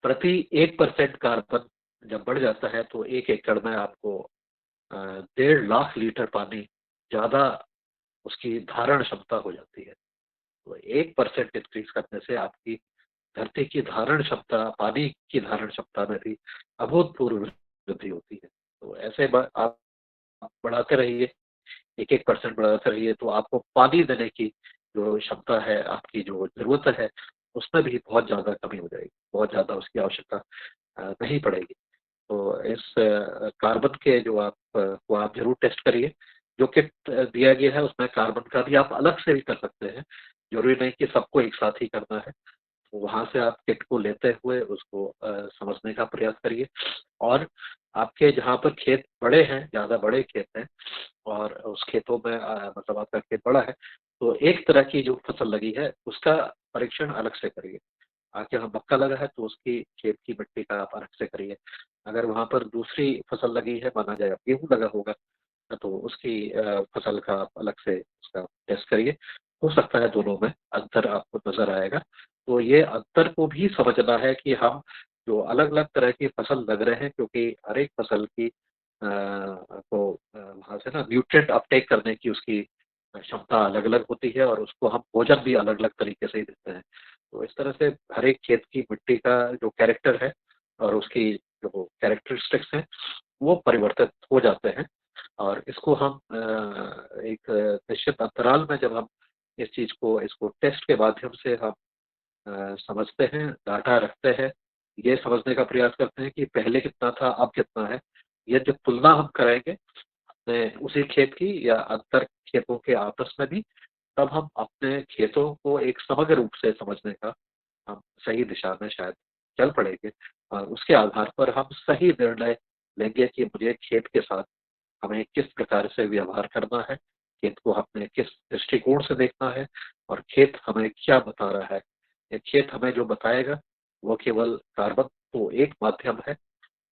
प्रति 1% कार्बन जब बढ़ जाता है तो 1 एकड़ में आपको 1.5 लाख लीटर पानी ज़्यादा उसकी धारण क्षमता हो जाती है। तो 1% इंक्रीज़ करने से आपकी धरती की धारण क्षमता, पानी की धारण क्षमता में भी अभूतपूर्व वृद्धि होती है। तो ऐसे आप बढ़ाते रहिए, 1-1 परसेंट बढ़ाते रहिए, तो आपको पानी देने की जो क्षमता है, आपकी जो ज़रूरत है, उसमें भी बहुत ज़्यादा कमी हो जाएगी, बहुत ज़्यादा उसकी आवश्यकता नहीं पड़ेगी। तो इस कार्बन के जो को आप ज़रूर टेस्ट करिए। जो किट दिया गया है, उसमें कार्बन का भी आप अलग से भी कर सकते हैं। ज़रूरी नहीं कि सबको एक साथ ही करना है। वहाँ से आप किट को लेते हुए उसको समझने का प्रयास करिए और आपके जहाँ पर खेत बड़े हैं, ज़्यादा बड़े खेत हैं और उस खेतों में मतलब आपका खेत बड़ा है, तो एक तरह की जो फसल लगी है, उसका परीक्षण अलग से करिए। आगे वहाँ मक्का लगा है, तो उसकी खेत की मिट्टी का आप अलग से करिए। अगर वहाँ पर दूसरी फसल लगी है, माना जाए गेहूँ लगा होगा, तो उसकी फसल का आप अलग से उसका टेस्ट करिए। हो सकता है दोनों में अंतर आपको नज़र आएगा। तो ये अंतर को भी समझना है कि हम जो अलग-अलग तरह की फसल लग रहे हैं क्योंकि हर एक फसल की वहाँ से ना न्यूट्रिएंट अपटेक करने की उसकी क्षमता अलग-अलग होती है और उसको हम भोजन भी अलग-अलग तरीके से ही देते हैं। तो इस तरह से हर एक खेत की मिट्टी का जो कैरेक्टर है और उसकी जो कैरेक्टरिस्टिक्स हैं, वो परिवर्तित हो जाते हैं और इसको हम एक निश्चित अंतराल में जब हम इस चीज़ को इसको टेस्ट के माध्यम से हम समझते हैं, डाटा रखते हैं, ये समझने का प्रयास करते हैं कि पहले कितना था, अब कितना है। ये जब तुलना हम करेंगे उसी खेत की या अंतर खेतों के आपस में भी, तब हम अपने खेतों को एक समग्र रूप से समझने का हम सही दिशा में शायद चल पड़ेंगे और उसके आधार पर हम सही निर्णय लेंगे कि मुझे खेत के साथ हमें किस प्रकार से व्यवहार करना है, खेत को हमने किस दृष्टिकोण से देखना है और खेत हमें क्या बता रहा है। ये खेत हमें जो बताएगा, वो केवल कार्बन तो एक माध्यम है,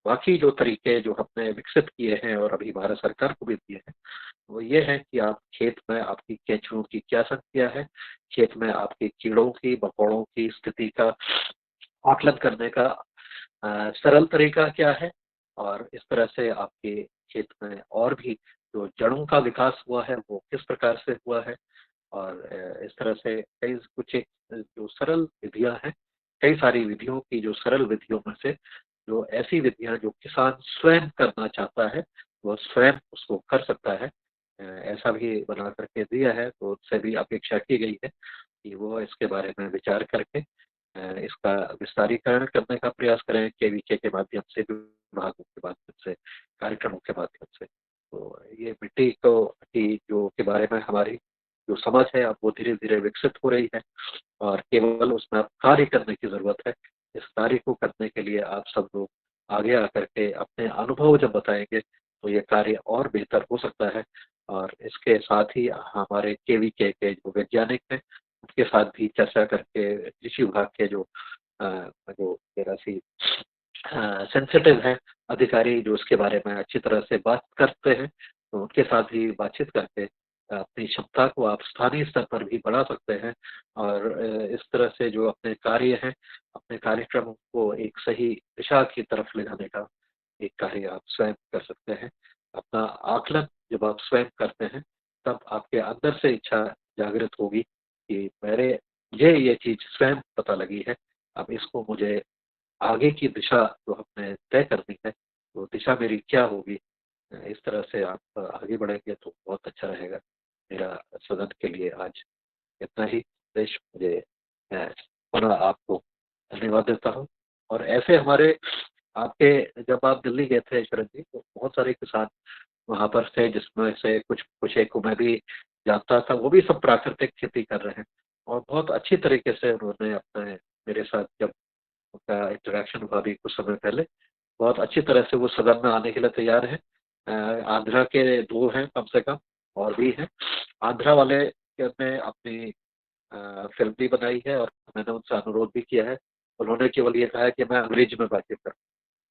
बाकी जो तरीके जो हमने विकसित किए हैं और अभी भारत सरकार को भी दिए हैं, वो ये है कि आप खेत में आपकी केंचुओं की क्या संख्या है, खेत में आपके कीड़ों की, मकोड़ों की स्थिति का आकलन करने का सरल तरीका क्या है और इस तरह से आपके खेत में और भी जो जड़ों का विकास हुआ है वो किस प्रकार से हुआ है, और इस तरह से कई कुछ एक जो सरल विधियां हैं, कई सारी विधियों की जो सरल विधियों में से जो ऐसी विधियां जो किसान स्वयं करना चाहता है वो स्वयं उसको कर सकता है, ऐसा भी बना करके दिया है। तो उससे भी अपेक्षा की गई है कि वो इसके बारे में विचार करके इसका विस्तारीकरण करने का प्रयास करें, केवीके के माध्यम से, विभागों के माध्यम से, कार्यक्रमों के माध्यम से। तो ये मिट्टी को की जो के बारे में हमारी जो समझ है अब वो धीरे धीरे विकसित हो रही है, और केवल उसमें अब कार्य करने की जरूरत है। इस कार्य को करने के लिए आप सब लोग आगे आकर के अपने अनुभव जब बताएंगे तो ये कार्य और बेहतर हो सकता है। और इसके साथ ही हमारे केवीके के जो वैज्ञानिक हैं उनके साथ भी चर्चा करके कृषि विभाग के जो जरा सी सेंसिटिव है अधिकारी जो उसके बारे में अच्छी तरह से बात करते हैं, तो उनके साथ भी बातचीत करके अपनी क्षमता को आप स्थानीय स्तर पर भी बढ़ा सकते हैं। और इस तरह से जो अपने कार्य हैं, अपने कार्यक्रम को एक सही दिशा की तरफ ले जाने का एक कार्य आप स्वयं कर सकते हैं। अपना आकलन जब आप स्वयं करते हैं तब आपके अंदर से इच्छा जागृत होगी कि मुझे ये चीज स्वयं पता लगी है, अब इसको मुझे आगे की दिशा जो हमने तय करनी है तो दिशा मेरी क्या होगी। इस तरह से आप आगे बढ़ेंगे तो बहुत अच्छा रहेगा। मेरा सदन के लिए आज इतना ही। देश मुझे मैं पुनः आपको धन्यवाद देता हूँ। और ऐसे हमारे आपके जब आप दिल्ली गए थे शरद जी तो बहुत सारे किसान वहाँ पर थे, जिसमें से कुछ कुछ एक को मैं भी जानता था, वो भी सब प्राकृतिक खेती कर रहे हैं और बहुत अच्छी तरीके से उन्होंने अपने मेरे साथ जब उनका इंटरेक्शन हुआ भी कुछ समय पहले, बहुत अच्छी तरह से वो सदन में आने के लिए तैयार है। आंध्रा के 2 हैं कम से कम और भी हैं। आंध्रा वाले ने अपनी फिल्म भी बनाई है और मैंने उनसे अनुरोध भी किया है। उन्होंने केवल ये कहा है कि मैं अंग्रेजी में बातचीत करूँ।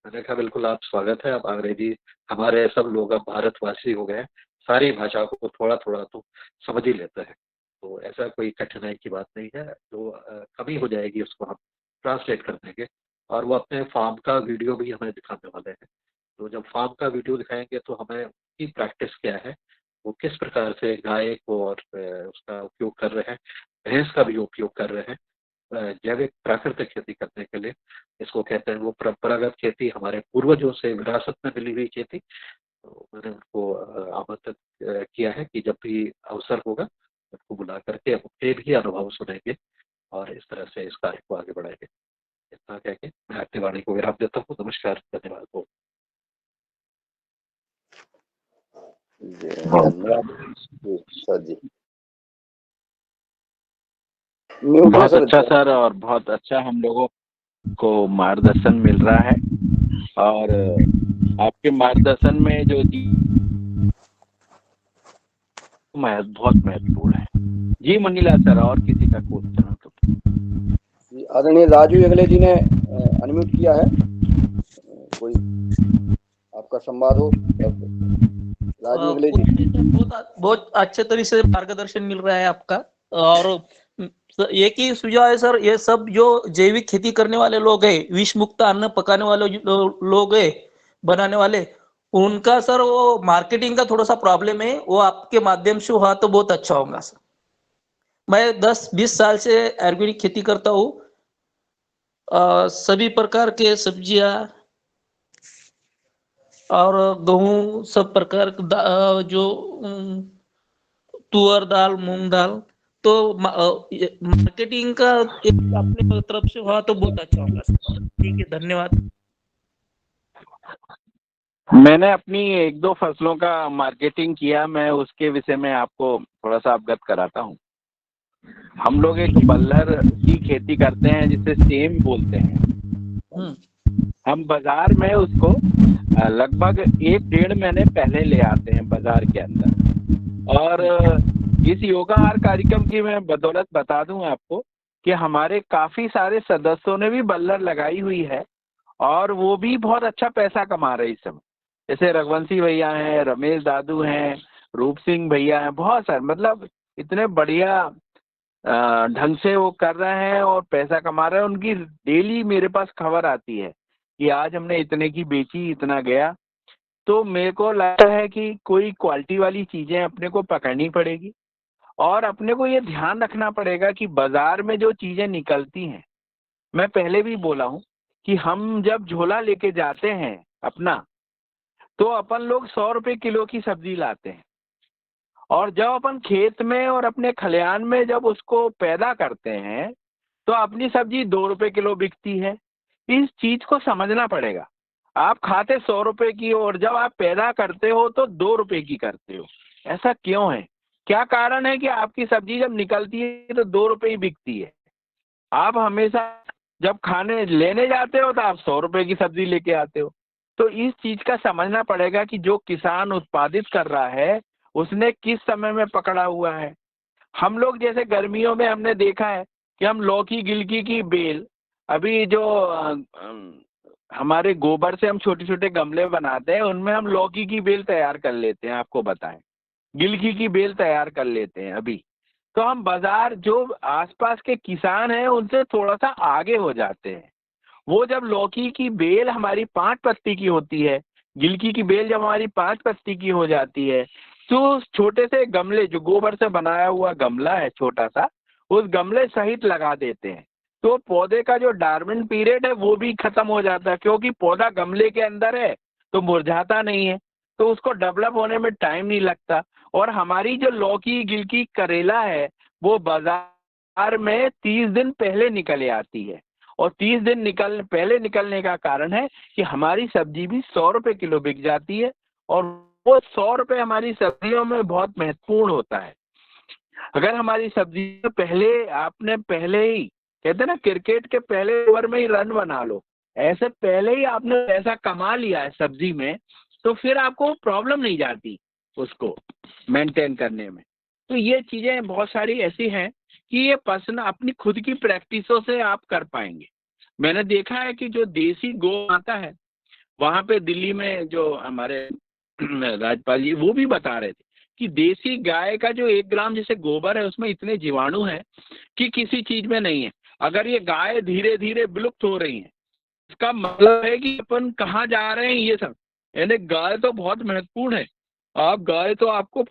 मैंने कहा बिल्कुल आप स्वागत है, अब अंग्रेजी हमारे सब लोग अब भारतवासी हो गए हैं, सारी भाषा को थोड़ा थोड़ा तो समझ ही लेते हैं, तो ऐसा कोई कठिनाई की बात नहीं है। जो कमी हो जाएगी उसको हम ट्रांसलेट कर देंगे। और वो अपने फार्म का वीडियो भी हमें दिखाने वाले हैं। तो जब फार्म का वीडियो दिखाएंगे तो हमें उसकी प्रैक्टिस क्या है, वो किस प्रकार से गाय को और उसका उपयोग कर रहे हैं, भैंस का भी उपयोग कर रहे हैं जैविक प्राकृतिक खेती करने के लिए। इसको कहते हैं वो परंपरागत खेती, हमारे पूर्वजों से विरासत में मिली हुई खेती। तो मैंने उनको आमंत्रित किया है कि जब भी अवसर होगा उनको बुला करके उनके भी अनुभव सुनेंगे और इस तरह से इस कार्य को आगे बढ़ाएंगे। इतना कह के मैं अपनी वाणी को विराम देता हूँ। नमस्कार, धन्यवाद। धन्यवाद सर जी। बहुत अच्छा सर, और बहुत अच्छा हम लोगों को मार्गदर्शन मिल रहा है। और आपके मार्गदर्शन में जो बहुत महत्वपूर्ण है। जी मनीला सर, और किसी का क्वेश्चन हो तो। आदरणीय राजू अगले जी ने अनम्यूट किया है, कोई आपका संवाद हो राजू अगले जी। बहुत अच्छे तरीके से मार्गदर्शन मिल रहा है आपका। और एक ही सुझाव है सर, ये सब जो जैविक खेती करने वाले लोग हैं, विष मुक्त अन्न पकाने वाले लोग हैं बनाने वाले, उनका सर वो मार्केटिंग का थोड़ा सा प्रॉब्लम है, वो आपके माध्यम से हुआ तो बहुत अच्छा होगा सर। मैं 10-20 साल से ऑर्गेनिक खेती करता हूँ, सभी प्रकार के सब्जियां और गेहूं, सब प्रकार जो तुअर दाल, मूंग दाल, तो मार्केटिंग का एक अपने तरफ से हुआ तो बहुत अच्छा होगा सर। ठीक है, धन्यवाद। मैंने अपनी 1-2 फसलों का मार्केटिंग किया, मैं उसके विषय में आपको थोड़ा सा अवगत कराता हूँ। हम लोग एक बल्लर की खेती करते हैं जिसे सेम बोलते हैं। हम बाजार में उसको लगभग 1-1.5 महीने पहले ले आते हैं बाजार के अंदर। और इस योगाहार कार्यक्रम की मैं बदौलत बता दूं आपको कि हमारे काफी सारे सदस्यों ने भी बल्लर लगाई हुई है और वो भी बहुत अच्छा पैसा कमा रहे इस समय। जैसे रघुवंशी भैया हैं, रमेश दादू हैं, रूप सिंह भैया हैं, बहुत सारे, मतलब इतने बढ़िया ढंग से वो कर रहे हैं और पैसा कमा रहे हैं। उनकी डेली मेरे पास खबर आती है कि आज हमने इतने की बेची, इतना गया। तो मेरे को लगता है कि कोई क्वालिटी वाली चीजें अपने को पकड़नी पड़ेगी और अपने को ये ध्यान रखना पड़ेगा कि बाजार में जो चीजें निकलती हैं, मैं पहले भी बोला हूं कि हम जब झोला लेके जाते हैं अपना, तो अपन लोग 100 रुपए किलो की सब्जी लाते हैं और जब अपन खेत में और अपने खलिहान में जब उसको पैदा करते हैं तो अपनी सब्जी 2 रुपए किलो बिकती है। इस चीज को समझना पड़ेगा। आप खाते 100 रुपए की और जब आप पैदा करते हो तो 2 रुपए की करते हो। ऐसा क्यों है? क्या कारण है कि आपकी सब्जी जब निकलती है तो 2 रुपए ही बिकती है? आप हमेशा जब खाने लेने जाते हो तो आप 100 रुपए की सब्जी लेके आते हो। तो इस चीज का समझना पड़ेगा कि जो किसान उत्पादित कर रहा है उसने किस समय में पकड़ा हुआ है। हम लोग जैसे गर्मियों में हमने देखा है कि हम लौकी गिलकी की बेल, अभी जो हमारे गोबर से हम छोटे छोटे गमले बनाते हैं उनमें हम लौकी की बेल तैयार कर लेते हैं, आपको बताएं, गिलकी की बेल तैयार कर लेते हैं। अभी तो हम बाजार जो आसपास के किसान हैं उनसे थोड़ा सा आगे हो जाते हैं। वो जब लौकी की बेल हमारी 5 पत्ती की होती है, गिलकी की बेल जब हमारी 5 पत्ती की हो जाती है, तो उस छोटे से गमले, जो गोबर से बनाया हुआ गमला है छोटा सा, उस गमले सहित लगा देते हैं। तो पौधे का जो डॉर्मेंट पीरियड है वो भी खत्म हो जाता है, क्योंकि पौधा गमले के अंदर है तो मुरझाता नहीं है, तो उसको डेवलप होने में टाइम नहीं लगता। और हमारी जो लौकी गिलकी करेला है वो बाजार में 30 दिन पहले निकल आती है। और 30 दिन पहले निकलने का कारण है कि हमारी सब्जी भी 100 रुपए किलो बिक जाती है और वो 100 रुपए हमारी सब्जियों में बहुत महत्वपूर्ण होता है। अगर हमारी सब्जी आपने पहले ही, कहते ना क्रिकेट के पहले ओवर में ही रन बना लो, ऐसे पहले ही आपने पैसा कमा लिया है सब्जी में, तो फिर आपको प्रॉब्लम नहीं जाती उसको मेंटेन करने में। तो ये चीजें बहुत सारी ऐसी हैं कि ये पर्सन अपनी खुद की प्रैक्टिसों से आप कर पाएंगे। मैंने देखा है कि जो देसी गो आता है, वहां पे दिल्ली में जो हमारे राज्यपाल जी वो भी बता रहे थे कि देसी गाय का जो 1 ग्राम जैसे गोबर है उसमें इतने जीवाणु हैं कि किसी चीज में नहीं है। अगर ये गाय धीरे धीरे विलुप्त हो रही है, इसका मतलब है कि अपन कहाँ जा रहे हैं ये सब। यानी गाय तो बहुत महत्वपूर्ण है। गाय तो आपको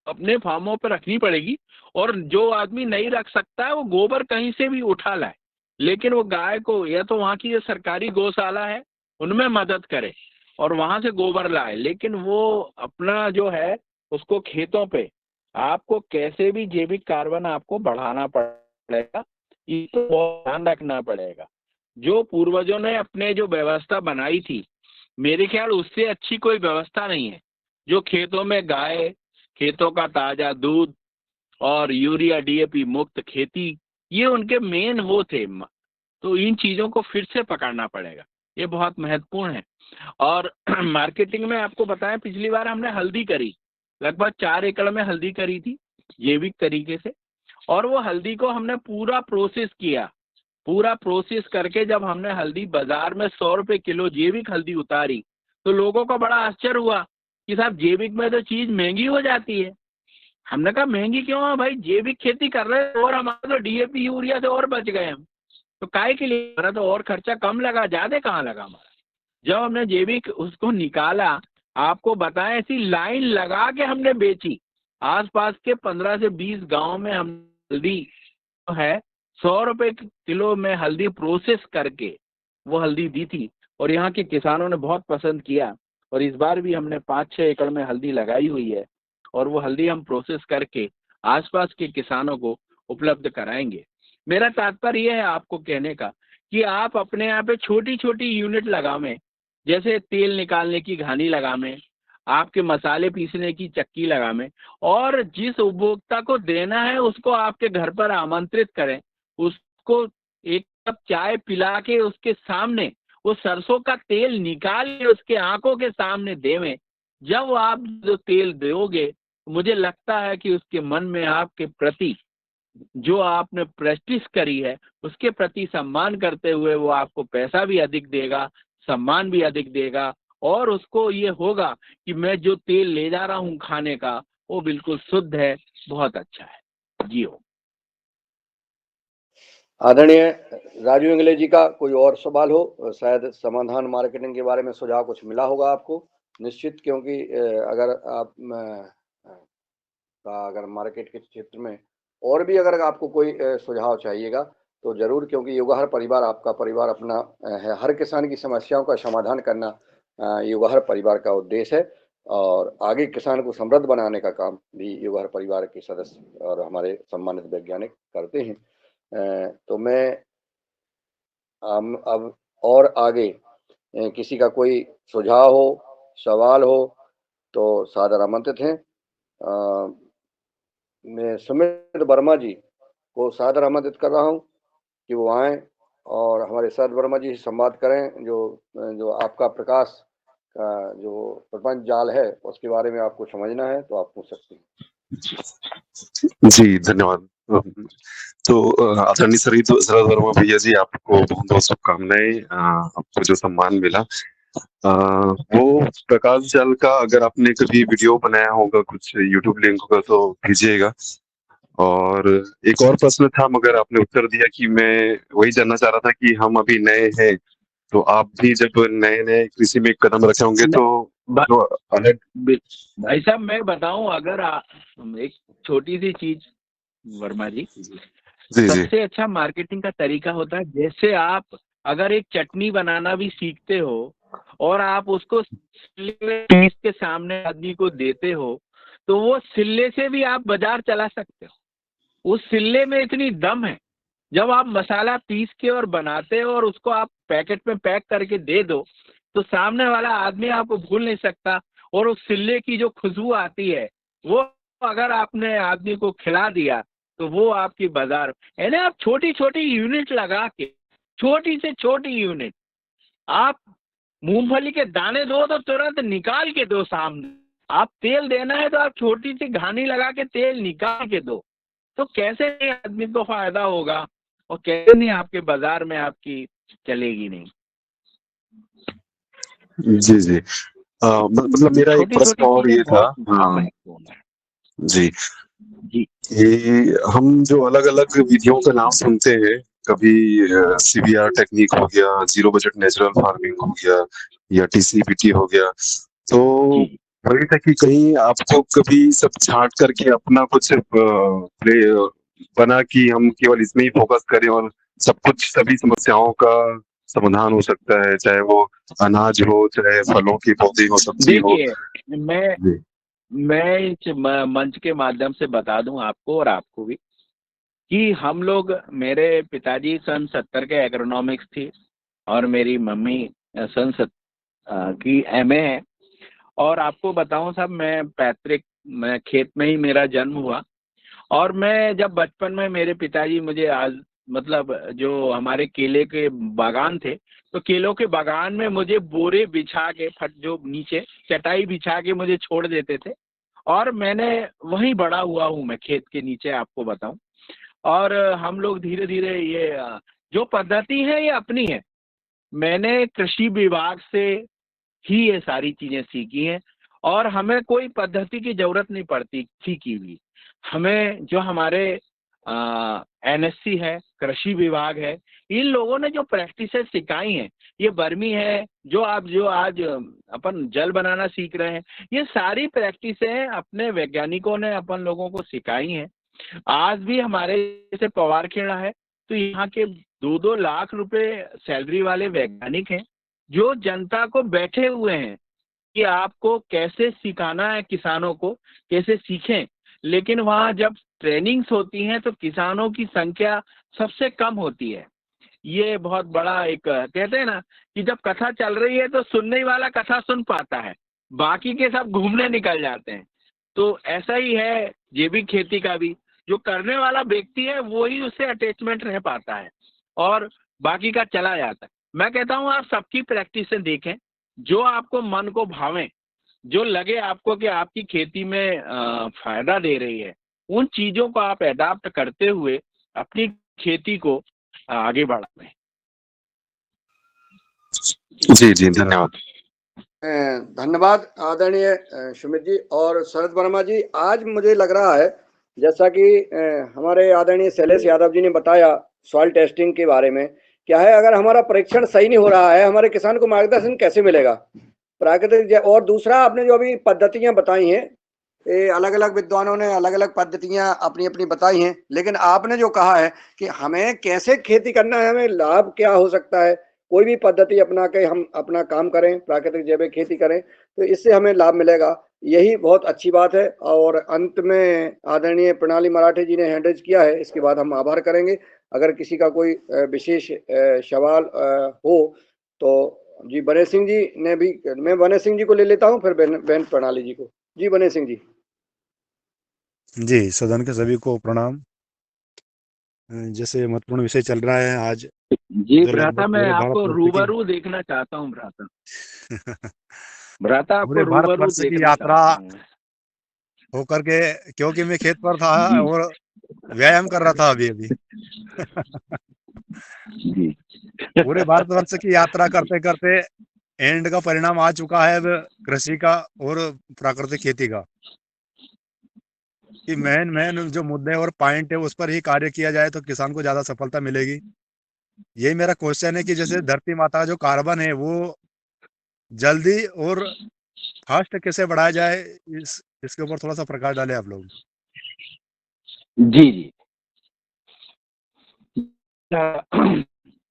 अपने फार्मों पर रखनी पड़ेगी, और जो आदमी नहीं रख सकता है वो गोबर कहीं से भी उठा लाए, लेकिन वो गाय को या तो वहाँ की जो सरकारी गौशाला है उनमें मदद करे और वहां से गोबर लाए, लेकिन वो अपना जो है उसको खेतों पे आपको कैसे भी जैविक कार्बन आपको बढ़ाना पड़ेगा। ये तो बहुत ध्यान रखना पड़ेगा। जो पूर्वजों ने अपने जो व्यवस्था बनाई थी, मेरे ख्याल उससे अच्छी कोई व्यवस्था नहीं है। जो खेतों में गाय, खेतों का ताजा दूध और यूरिया डीएपी मुक्त खेती, ये उनके मेन वो थे। तो इन चीजों को फिर से पकड़ना पड़ेगा, ये बहुत महत्वपूर्ण है। और मार्केटिंग में आपको बताएं, पिछली बार हमने हल्दी करी, लगभग 4 एकड़ में हल्दी करी थी जैविक तरीके से, और वो हल्दी को हमने पूरा प्रोसेस किया। पूरा प्रोसेस करके जब हमने हल्दी बाजार में 100 रुपए किलो जैविक हल्दी उतारी, तो लोगों को बड़ा आश्चर्य हुआ कि साहब जैविक में तो चीज महंगी हो जाती है। हमने कहा महंगी क्यों है भाई, जैविक खेती कर रहे हैं और हमारा तो डीएपी यूरिया से और बच गए हम, तो काहे के लिए, हमारा तो और खर्चा कम लगा, ज्यादा कहाँ लगा हमारा। जब हमने जैविक उसको निकाला, आपको बताएं ऐसी लाइन लगा के हमने बेची। आसपास के 15 से 20 गांव में हम हल्दी है 100 रुपए किलो में हल्दी प्रोसेस करके वो हल्दी दी थी, और यहाँ के किसानों ने बहुत पसंद किया। और इस बार भी हमने 5-6 एकड़ में हल्दी लगाई हुई है, और वो हल्दी हम प्रोसेस करके आसपास के किसानों को उपलब्ध कराएंगे। मेरा तात्पर्य यह है आपको कहने का कि आप अपने यहाँ पे छोटी छोटी यूनिट लगावें, जैसे तेल निकालने की घानी लगावें, आपके मसाले पीसने की चक्की लगावें, और जिस उपभोक्ता को देना है उसको आपके घर पर आमंत्रित करें, उसको एक कप चाय पिला के उसके सामने वो सरसों का तेल निकाल के उसके आंखों के सामने देवें। जब आप जो तेल दोगे, मुझे लगता है कि उसके मन में आपके प्रति जो आपने प्रैक्टिस करी है उसके प्रति सम्मान करते हुए वो आपको पैसा भी अधिक देगा, सम्मान भी अधिक देगा, और उसको ये होगा कि मैं जो तेल ले जा रहा हूँ खाने का वो बिल्कुल शुद्ध है, बहुत अच्छा है। जी हो। आदरणीय राजू इंगले जी का कोई और सवाल हो, शायद समाधान मार्केटिंग के बारे में सुझाव कुछ मिला होगा आपको। निश्चित, क्योंकि अगर आप अगर मार्केट के क्षेत्र में और भी अगर आपको कोई सुझाव चाहिएगा तो जरूर, क्योंकि युगहर परिवार आपका परिवार अपना है। हर किसान की समस्याओं का समाधान करना युगहर परिवार का उद्देश्य है, और आगे किसान को समृद्ध बनाने का काम भी युगहर परिवार के सदस्य और हमारे सम्मानित वैज्ञानिक करते हैं। तो मैं अब और आगे किसी का कोई सुझाव हो, सवाल हो तो सादर आमंत्रित हैं। मैं सुमित वर्मा जी को सादर आमंत्रित कर रहा हूं कि वो आए और हमारे शरद वर्मा जी से संवाद करें। जो आपका प्रकाश का जो प्रपंच जाल है उसके बारे में आपको समझना है तो आप पूछ सकते हैं। जी, धन्यवाद। तो आदरणीय शरद वर्मा भैया जी, आपको बहुत बहुत शुभकामनाएं। आपको जो सम्मान मिला वो प्रकाश जाल का, अगर आपने कभी वीडियो बनाया होगा, कुछ यूट्यूब लिंक होगा तो भेजिएगा। और एक और प्रश्न था मगर आपने उत्तर दिया कि मैं वही जानना चाह रहा था कि हम अभी नए हैं, तो आप भी जब नए नए कृषि में कदम रखे होंगे तो जो अलग। भाई साहब मैं बताऊं, अगर एक छोटी सी चीज वर्मा जी, सबसे अच्छा मार्केटिंग का तरीका होता है, जैसे आप अगर एक चटनी बनाना भी सीखते हो और आप उसको पीस के सामने आदमी को देते हो तो वो सिल्ले से भी आप बाजार चला सकते हो। उस सिल्ले में इतनी दम है, जब आप मसाला पीस के और बनाते हो और उसको आप पैकेट में पैक करके दे दो तो सामने वाला आदमी आपको भूल नहीं सकता। और उस सिल्ले की जो खुशबू आती है वो अगर आपने आदमी को खिला दिया तो वो आपकी बाजार, यानी आप छोटी छोटी यूनिट लगा के, छोटी से छोटी यूनिट, आप मूंगफली के दाने दो तो तुरंत निकाल के दो सामने। आप तेल देना है तो आप छोटी सी घानी लगा के तेल निकाल के दो, तो कैसे नहीं आदमी को फायदा होगा और कैसे नहीं आपके बाजार में आपकी चलेगी नहीं। जी जी, मतलब मेरा एक प्रश्न और ये था। हाँ जी जी, ये हम जो अलग अलग विधियों का नाम सुनते हैं, कभी CBR टेक्निक हो गया, जीरो बजट नेचुरल फार्मिंग हो गया, या TCPT हो गया, तो वही था कि कहीं आपको कभी सब छांट करके अपना कुछ प्ले बना कि हम केवल इसमें ही फोकस करें और सब कुछ, सभी समस्याओं का समाधान हो सकता है, चाहे वो अनाज हो, चाहे फलों की पौधे हो, सब्जी हो। देखिए, मैं इस मंच के माध्यम से बता दूं आपको और आपको भी कि हम लोग, मेरे पिताजी सन 70 के एग्रोनॉमिक्स थी और मेरी मम्मी सन की MA है। और आपको बताऊं साहब, मैं खेत में ही मेरा जन्म हुआ। और मैं जब बचपन में, मेरे पिताजी मुझे आज मतलब जो हमारे केले के बागान थे, तो केलों के बागान में मुझे बोरे बिछा के, जो नीचे चटाई बिछा के मुझे छोड़ देते थे और मैंने वहीं बड़ा हुआ हूँ, मैं खेत के नीचे आपको बताऊं। और हम लोग धीरे धीरे ये जो पद्धति है ये अपनी है। मैंने कृषि विभाग से ही ये सारी चीजें सीखी हैं और हमें कोई पद्धति की जरूरत नहीं पड़ती सीखी हुई। हमें जो हमारे NSC है, कृषि विभाग है, इन लोगों ने जो प्रैक्टिसेस सिखाई हैं, ये बर्मी है, जो आज अपन जल बनाना सीख रहे हैं, ये सारी प्रैक्टिसें अपने वैज्ञानिकों ने अपन लोगों को सिखाई हैं। आज भी हमारे जैसे पवारखेड़ा है तो यहाँ के 2-2 लाख रुपए सैलरी वाले वैज्ञानिक हैं जो जनता को बैठे हुए हैं कि आपको कैसे सिखाना है, किसानों को कैसे सीखें। लेकिन वहाँ जब ट्रेनिंग्स होती हैं तो किसानों की संख्या सबसे कम होती है। ये बहुत बड़ा एक, कहते हैं ना कि जब कथा चल रही है तो सुनने वाला कथा सुन पाता है, बाकी के सब घूमने निकल जाते हैं। तो ऐसा ही है जैविक खेती का भी, जो करने वाला व्यक्ति है वो ही उससे अटैचमेंट रह पाता है और बाकी का चला जाता है। मैं कहता हूँ आप सबकी प्रैक्टिस से देखें, जो आपको मन को भावे, जो लगे आपको कि आपकी खेती में फायदा दे रही है, उन चीजों को आप एडाप्ट करते हुए अपनी खेती को आगे बढ़ाएं। जी जी, धन्यवाद। धन्यवाद आदरणीय सुमित जी और शरद वर्मा जी। आज मुझे लग रहा है जैसा कि हमारे आदरणीय शैलेश यादव जी ने बताया सॉइल टेस्टिंग के बारे में, क्या है अगर हमारा परीक्षण सही नहीं हो रहा है, हमारे किसान को मार्गदर्शन कैसे मिलेगा? प्राकृतिक और दूसरा आपने जो अभी पद्धतियां बताई हैं, ये अलग अलग विद्वानों ने अलग अलग पद्धतियां अपनी अपनी बताई हैं, लेकिन आपने जो कहा है कि हमें कैसे खेती करना है, हमें लाभ क्या हो सकता है, कोई भी पद्धति अपना के हम अपना काम करें, प्राकृतिक जैविक खेती करें तो इससे हमें लाभ मिलेगा, यही बहुत अच्छी बात है। और अंत में आदरणीय प्रणाली मराठे जी ने हैंड रेज किया है, इसके बाद हम आभार करेंगे। अगर किसी का कोई विशेष सवाल हो तो जी बने सिंह जी ने भी, मैं बने सिंह जी को ले लेता हूँ, फिर बहन प्रणाली जी को। जी बने सिंह जी। जी, सदन के सभी को प्रणाम। जैसे महत्वपूर्ण विषय चल रहा है आज, जी जो भ्राता, लगभग मैं पूरे आपको भारतवर्ष की रूबरू देखना चाहता हूँ भ्राता। भ्राता, आपको पूरे रूबरू भारतवर्ष की देखना यात्रा चाहता हूँ मैं। होकर के, क्योंकि मैं खेत पर था जी और व्यायाम कर रहा था अभी अभी। जी पूरे भारतवर्ष की यात्रा करते करते एंड का परिणाम आ चुका है अब कृषि का और प्राकृतिक खेती का, कि मेन मेन जो मुद्दे और पॉइंट है उस पर ही कार्य किया जाए तो किसान को ज्यादा सफलता मिलेगी। यही मेरा क्वेश्चन है कि जैसे धरती माता का जो कार्बन है वो जल्दी और फास्ट कैसे बढ़ाया जाए, इसके ऊपर थोड़ा सा प्रकाश डालें आप लोग। जी जी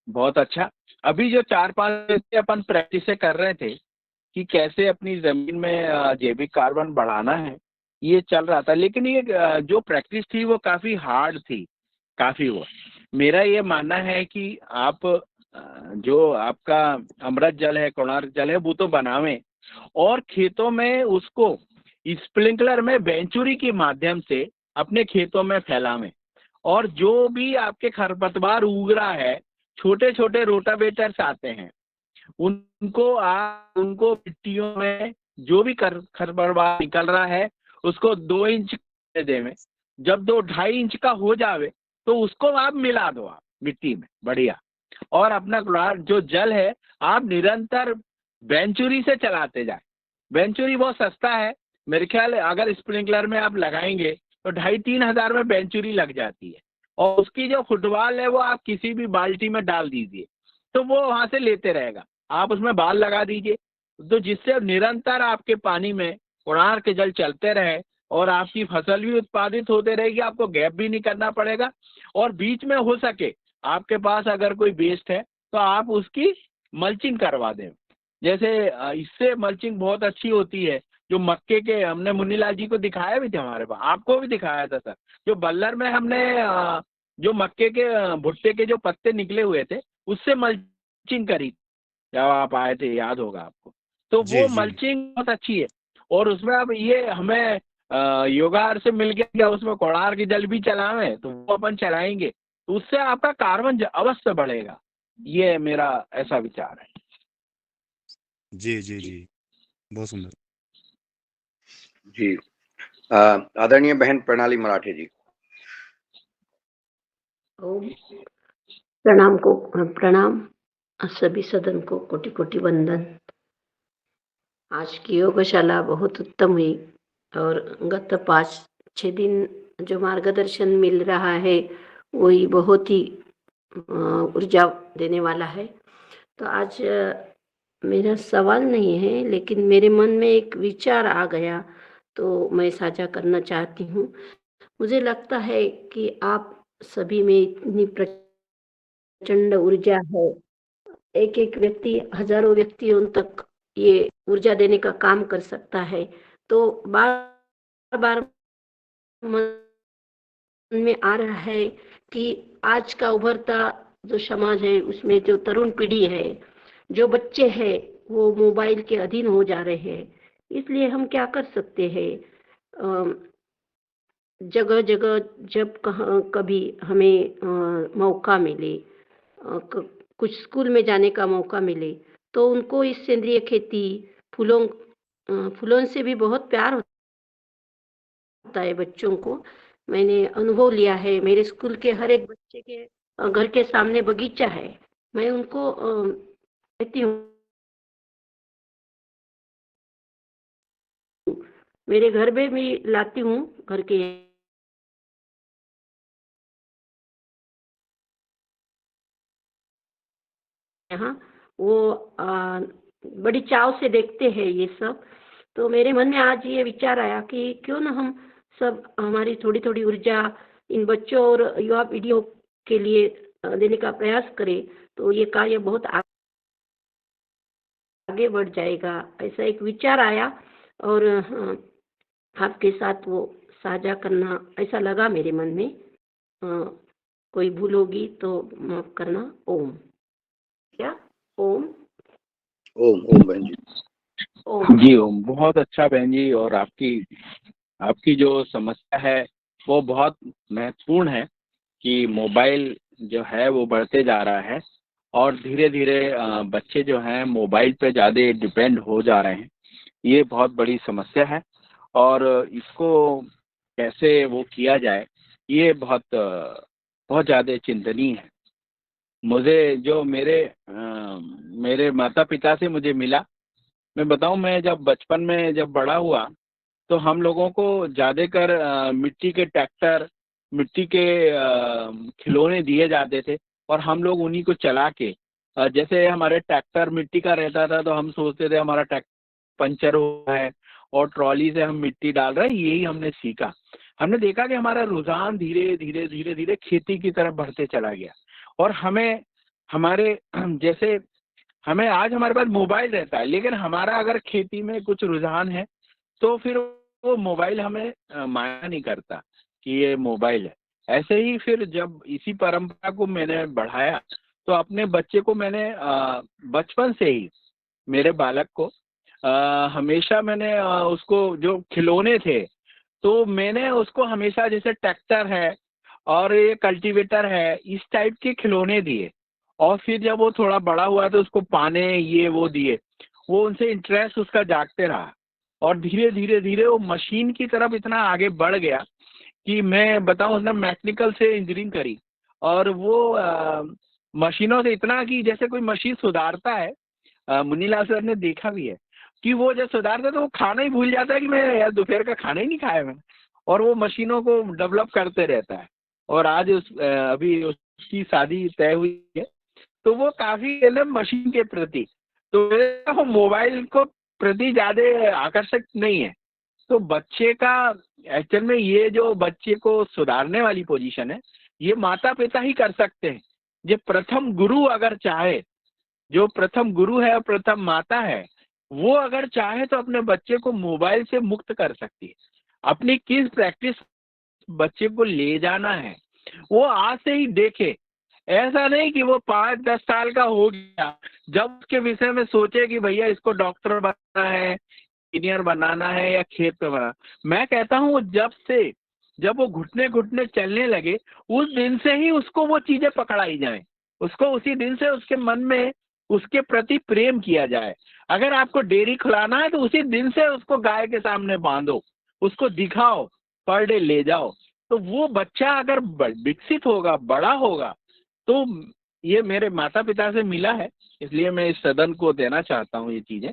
बहुत अच्छा। अभी जो 4-5 दिन से अपन प्रैक्टिस कर रहे थे कि कैसे अपनी जमीन में जैविक कार्बन बढ़ाना है, ये चल रहा था। लेकिन ये जो प्रैक्टिस थी वो काफी हार्ड थी, काफी वो। मेरा ये मानना है कि आप जो आपका अमृत जल है, कोणार्क जल है, वो तो बनावें और खेतों में उसको स्प्रिंकलर में वेंचुरी के माध्यम से अपने खेतों में फैलावें। और जो भी आपके खरपतवार उग रहा है, छोटे छोटे रोटावेटर्स आते हैं, उनको मिट्टियों में जो भी खरपतवार निकल रहा है उसको 2 इंच देवें। जब 2-2.5 इंच का हो जावे तो उसको आप मिला दो आप मिट्टी में, बढ़िया। और अपना जो जल है आप निरंतर वेंचुरी से चलाते जाए। वेंचुरी बहुत सस्ता है, मेरे ख्याल अगर स्प्रिंकलर में आप लगाएंगे तो 2,500-3 हजार में वेंचुरी लग जाती है। और उसकी जो फुटबॉल है वो आप किसी भी बाल्टी में डाल दीजिए तो वो वहां से लेते रहेगा। आप उसमें बाल लगा दीजिए तो जिससे निरंतर आपके पानी में कोणार्क के जल चलते रहे और आपकी फसल भी उत्पादित होते रहेगी, आपको गैप भी नहीं करना पड़ेगा। और बीच में हो सके आपके पास अगर कोई वेस्ट है तो आप उसकी मल्चिंग करवा दें। जैसे इससे मल्चिंग बहुत अच्छी होती है। जो मक्के के, हमने मुन्नीलाल जी को दिखाया भी थे, हमारे पास आपको भी दिखाया था सर, जो बल्लर में हमने जो मक्के के भुट्टे के जो पत्ते निकले हुए थे उससे मल्चिंग करी जब आप आए थे, याद होगा आपको। तो जी वो जी मल्चिंग बहुत अच्छी है। और उसमें अब ये हमें योगार से मिल गया, उसमें कोणार्क जल भी चलावें तो वो अपन चलाएंगे तो उससे आपका कार्बन अवश्य बढ़ेगा। ये मेरा ऐसा विचार है। जी जी जी, बहुत सुंदर। जी आदरणीय बहन प्रणाली मराठे जी। ओम प्रणाम सभी सदन को कोटि कोटि वंदन। आज की योगशाला बहुत उत्तम हुई और गत 5-6 दिन जो मार्गदर्शन मिल रहा है वही बहुत ही ऊर्जा देने वाला है। तो आज मेरा सवाल नहीं है लेकिन मेरे मन में एक विचार आ गया तो मैं साझा करना चाहती हूँ। मुझे लगता है कि आप सभी में इतनी प्रचंड ऊर्जा है, एक एक व्यक्ति हजारों व्यक्तियों तक ये ऊर्जा देने का काम कर सकता है। तो बार बार मन में आ रहा है कि आज का उभरता जो समाज है उसमें जो तरुण पीढ़ी है, जो बच्चे हैं, वो मोबाइल के अधीन हो जा रहे हैं। इसलिए हम क्या कर सकते हैं, जगह जगह जब कहाँ कभी हमें मौका मिले, कुछ स्कूल में जाने का मौका मिले तो उनको इस सेंद्रिय खेती, फूलों से भी बहुत प्यार होता है बच्चों को। मैंने अनुभव लिया है, मेरे स्कूल के हर एक बच्चे के घर के सामने बगीचा है। मैं उनको कहती हूँ, मेरे घर में भी लाती हूँ, घर के यहाँ वो बड़ी चाव से देखते हैं ये सब। तो मेरे मन में आज ये विचार आया कि क्यों ना हम सब हमारी थोड़ी थोड़ी ऊर्जा इन बच्चों और युवा पीढ़ियों के लिए देने का प्रयास करें, तो ये कार्य बहुत आगे बढ़ जाएगा। ऐसा एक विचार आया और आपके साथ वो साझा करना ऐसा लगा मेरे मन में। कोई भूल होगी तो माफ करना। ओम। क्या? ओम। ओम ओम बहन जी। ओम। जी ओम, बहुत अच्छा बहन जी। और आपकी जो समस्या है वो बहुत महत्वपूर्ण है कि मोबाइल जो है वो बढ़ते जा रहा है और धीरे धीरे बच्चे जो हैं मोबाइल पे ज़्यादा डिपेंड हो जा रहे हैं। ये बहुत बड़ी समस्या है और इसको कैसे वो किया जाए ये बहुत ज़्यादा चिंतनीय है। मुझे जो मेरे माता पिता से मुझे मिला, मैं बताऊं, मैं जब बचपन में जब बड़ा हुआ तो हम लोगों को ज़्यादातर मिट्टी के ट्रैक्टर, मिट्टी के खिलौने दिए जाते थे और हम लोग उन्हीं को चला के जैसे हमारे ट्रैक्टर मिट्टी का रहता था तो हम सोचते थे हमारा ट्रैक्टर पंचर हुआ है और ट्रॉली से हम मिट्टी डाल रहे हैं, यही हमने सीखा। हमने देखा कि हमारा रुझान धीरे धीरे धीरे धीरे खेती की तरफ बढ़ते चला गया और हमें आज हमारे पास मोबाइल रहता है, लेकिन हमारा अगर खेती में कुछ रुझान है तो फिर वो मोबाइल हमें माया नहीं करता कि ये मोबाइल है। ऐसे ही फिर जब इसी परंपरा को मैंने बढ़ाया तो अपने बच्चे को मैंने बचपन से ही, मेरे बालक को हमेशा मैंने उसको जो खिलौने थे तो मैंने उसको हमेशा जैसे ट्रैक्टर है और ये कल्टीवेटर है इस टाइप के खिलौने दिए और फिर जब वो थोड़ा बड़ा हुआ तो उसको पाने ये वो दिए। वो उनसे इंटरेस्ट उसका जागते रहा और धीरे धीरे धीरे वो मशीन की तरफ इतना आगे बढ़ गया कि मैं बताऊं उसने मैकेनिकल से इंजीनियरिंग करी और वो मशीनों से इतना कि जैसे कोई मशीन सुधारता है, मुनीलाल सर ने देखा भी है कि वो जब सुधारता है तो वो खाना ही भूल जाता है कि मैं यार दोपहर का खाना ही नहीं खाया मैंने, और वो मशीनों को डेवलप करते रहता है। और आज अभी उसकी शादी तय हुई है तो वो काफी है ना मशीन के प्रति, तो वो मोबाइल को प्रति ज्यादा आकर्षक नहीं है। तो बच्चे का एक्चुअल में ये जो बच्चे को सुधारने वाली पोजीशन है ये माता पिता ही कर सकते हैं। जो प्रथम गुरु अगर चाहे, जो प्रथम गुरु है और प्रथम माता है, वो अगर चाहे तो अपने बच्चे को मोबाइल से मुक्त कर सकती है। अपनी किस प्रैक्टिस बच्चे को ले जाना है वो आज से ही देखे। ऐसा नहीं कि वो 5-10 साल का हो गया जब उसके विषय में सोचे कि भैया इसको डॉक्टर बनना है, इंजीनियर बनाना है या खेत पे बनाना। मैं कहता हूँ जब वो घुटने घुटने चलने लगे उस दिन से ही उसको वो चीजें पकड़ाई जाए, उसको उसी दिन से उसके मन में उसके प्रति प्रेम किया जाए। अगर आपको डेयरी खुलाना है तो उसी दिन से उसको गाय के सामने बांधो, उसको दिखाओ, पर डे ले जाओ। तो वो बच्चा अगर विकसित होगा, बड़ा होगा, तो ये मेरे माता पिता से मिला है इसलिए मैं इस सदन को देना चाहता हूँ ये चीजें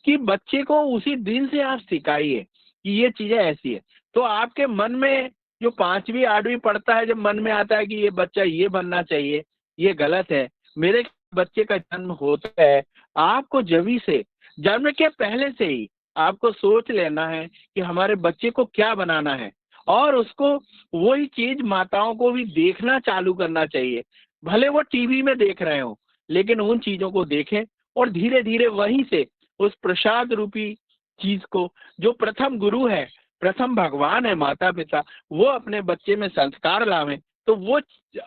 कि बच्चे को उसी दिन से आप सिखाइए कि ये चीजें ऐसी है। तो आपके मन में जो 5वीं 8वीं पढ़ता है, जब मन में आता है कि ये बच्चा ये बनना चाहिए, ये गलत है, मेरे बच्चे का जन्म होता है, आपको जन्म के पहले से ही आपको सोच लेना है कि हमारे बच्चे को क्या बनाना है और उसको वही चीज माताओं को भी देखना चालू करना चाहिए। भले वो टीवी में देख रहे हो लेकिन उन चीजों को देखें और धीरे धीरे वहीं से उस प्रसाद रूपी चीज को, जो प्रथम गुरु है, प्रथम भगवान है माता पिता, वो अपने बच्चे में संस्कार लावें। तो वो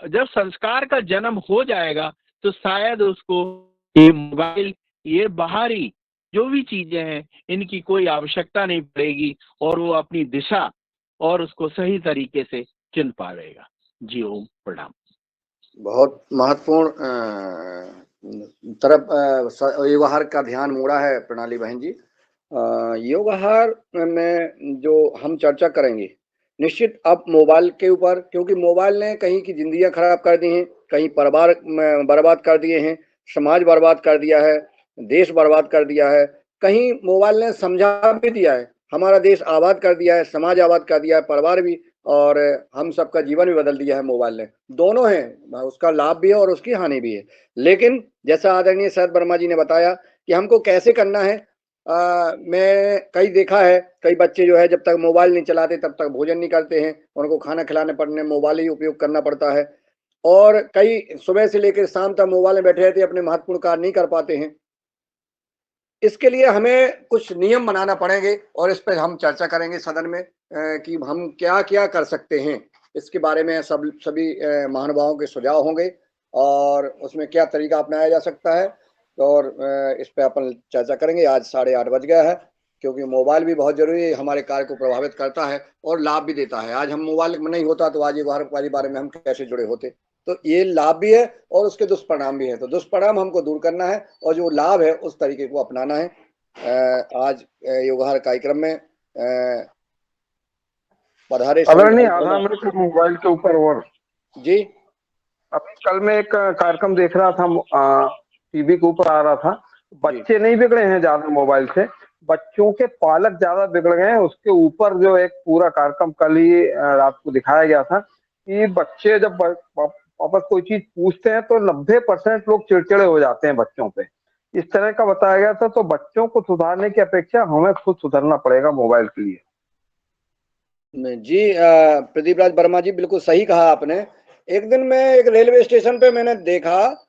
जब संस्कार का जन्म हो जाएगा तो शायद उसको ये मोबाइल, ये बाहरी जो भी चीजें हैं इनकी कोई आवश्यकता नहीं पड़ेगी और वो अपनी दिशा और उसको सही तरीके से चिन पाएगा। जी ओम प्रणाम। बहुत महत्वपूर्ण तरफ योग आहार का ध्यान मोड़ा है प्रणाली बहन जी। योग आहार में जो हम चर्चा करेंगे निश्चित अब मोबाइल के ऊपर, क्योंकि मोबाइल ने कहीं की जिंदगियां खराब कर दी हैं, कहीं परिवार बर्बाद कर दिए हैं, समाज बर्बाद कर दिया है, देश बर्बाद कर दिया है, कहीं मोबाइल ने समझा भी दिया है, हमारा देश आबाद कर दिया है, समाज आबाद कर दिया है, परिवार भी, और हम सबका जीवन भी बदल दिया है मोबाइल ने। दोनों हैं, उसका लाभ भी है और उसकी हानि भी है। लेकिन जैसा आदरणीय शरद वर्मा जी ने बताया कि हमको कैसे करना है। मैं कई देखा है, कई बच्चे जो है जब तक मोबाइल नहीं चलाते तब तक भोजन नहीं करते हैं, उनको खाना खिलाने पड़ने मोबाइल ही उपयोग करना पड़ता है, और कई सुबह से लेकर शाम तक मोबाइल में बैठे रहते अपने महत्वपूर्ण कार्य नहीं कर पाते हैं। इसके लिए हमें कुछ नियम बनाना पड़ेंगे और इस पर हम चर्चा करेंगे सदन में कि हम क्या क्या कर सकते हैं। इसके बारे में सभी महानुभावों के सुझाव होंगे और उसमें क्या तरीका अपनाया जा सकता है, और इस पर अपन चर्चा करेंगे। आज 8:30 बज गया है, क्योंकि मोबाइल भी बहुत जरूरी है, हमारे कार्य को प्रभावित करता है और लाभ भी देता है। आज हम मोबाइल में नहीं होता तो आज ये बारे में हम कैसे जुड़े होते। तो ये लाभ भी है और उसके दुष्परिणाम भी है, तो दुष्परिणाम हमको दूर करना है और जो लाभ है उस तरीके को अपनाना है। आज योगाहार कार्यक्रम में पधारे आदरणीय आधा मिनट मोबाइल के ऊपर और जी। अभी कल मैं एक कार्यक्रम देख रहा था, टीवी के ऊपर आ रहा था। बच्चे नहीं बिगड़े हैं ज्यादा मोबाइल से, बच्चों के पालक ज्यादा बिगड़ गए हैं। उसके ऊपर जो एक पूरा कार्यक्रम कल ही रात को दिखाया गया था कि बच्चे जब वापस कोई चीज पूछते हैं तो 90% लोग चिड़चिड़े हो जाते हैं बच्चों पे, इस तरह का बताया गया था। तो बच्चों को सुधारने की अपेक्षा हमें खुद सुधरना पड़ेगा मोबाइल के लिए। जी प्रदीप राज वर्मा जी, बिल्कुल सही कहा आपने। एक दिन मैं एक रेलवे स्टेशन पे मैंने देखा,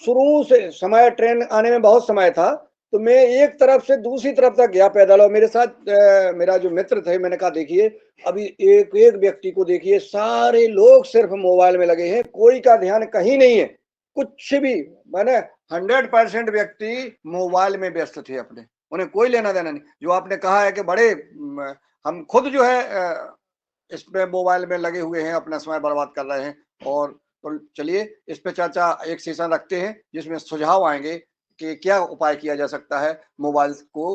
शुरू से समय ट्रेन आने में बहुत समय था, तो मैं एक तरफ से दूसरी तरफ तक गया पैदल, और मेरे साथ मेरा जो मित्र थे, मैंने कहा देखिए अभी एक एक व्यक्ति को देखिए, सारे लोग सिर्फ मोबाइल में लगे हैं, कोई का ध्यान कहीं नहीं है, कुछ भी। मैंने 100% व्यक्ति मोबाइल में व्यस्त थे अपने, उन्हें कोई लेना देना नहीं। जो आपने कहा है कि बड़े हम खुद जो है इसमें मोबाइल में लगे हुए हैं, अपना समय बर्बाद कर रहे हैं। और तो चलिए इस पे चर्चा एक सेशन रखते हैं जिसमें सुझाव आएंगे कि क्या उपाय किया जा सकता है मोबाइल को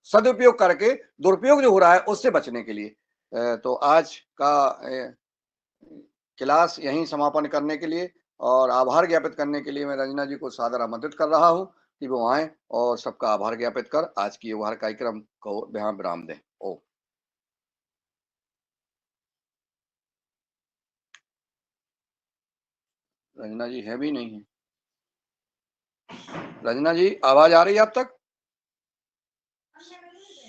सदुपयोग करके दुरुपयोग जो हो रहा है उससे बचने के लिए। तो आज का क्लास यहीं समापन करने के लिए और आभार ज्ञापित करने के लिए मैं रंजना जी को सादर आमंत्रित कर रहा हूं कि वो आए और सबका आभार ज्ञापित कर आज की योगाहार कार्यक्रम को यहाँ विराम दें। ओ रंजना जी है भी नहीं है। रंजना जी आवाज आ रही है आप तक?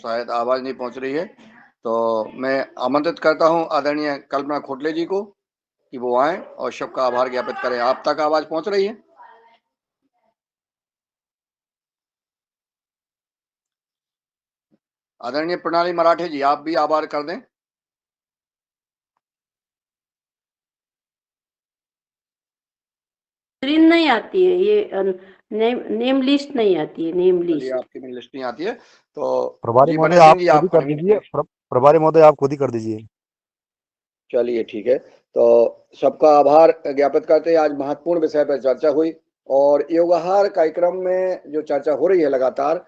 शायद आवाज नहीं पहुंच रही है, तो मैं आमंत्रित करता हूं आदरणीय कल्पना खोटले जी को कि वो आए और सबका आभार ज्ञापित करें। आप तक आवाज पहुंच रही है? आदरणीय प्रणाली मराठे जी, आप भी आभार कर दें। स्क्रीन नहीं आती है, ये नेम लिस्ट नहीं आती है, नेम लिस्ट। आपकी लिस्ट नहीं आती है तो प्रभारी महोदय आप खुद ही कर दीजिए। प्रभारी महोदय आप खुद ही कर दीजिए। चलिए ठीक है, तो सबका आभार ज्ञापित करते हैं। आज महत्वपूर्ण विषय पर चर्चा हुई और योगाहार कार्यक्रम में जो चर्चा हो रही है लगातार,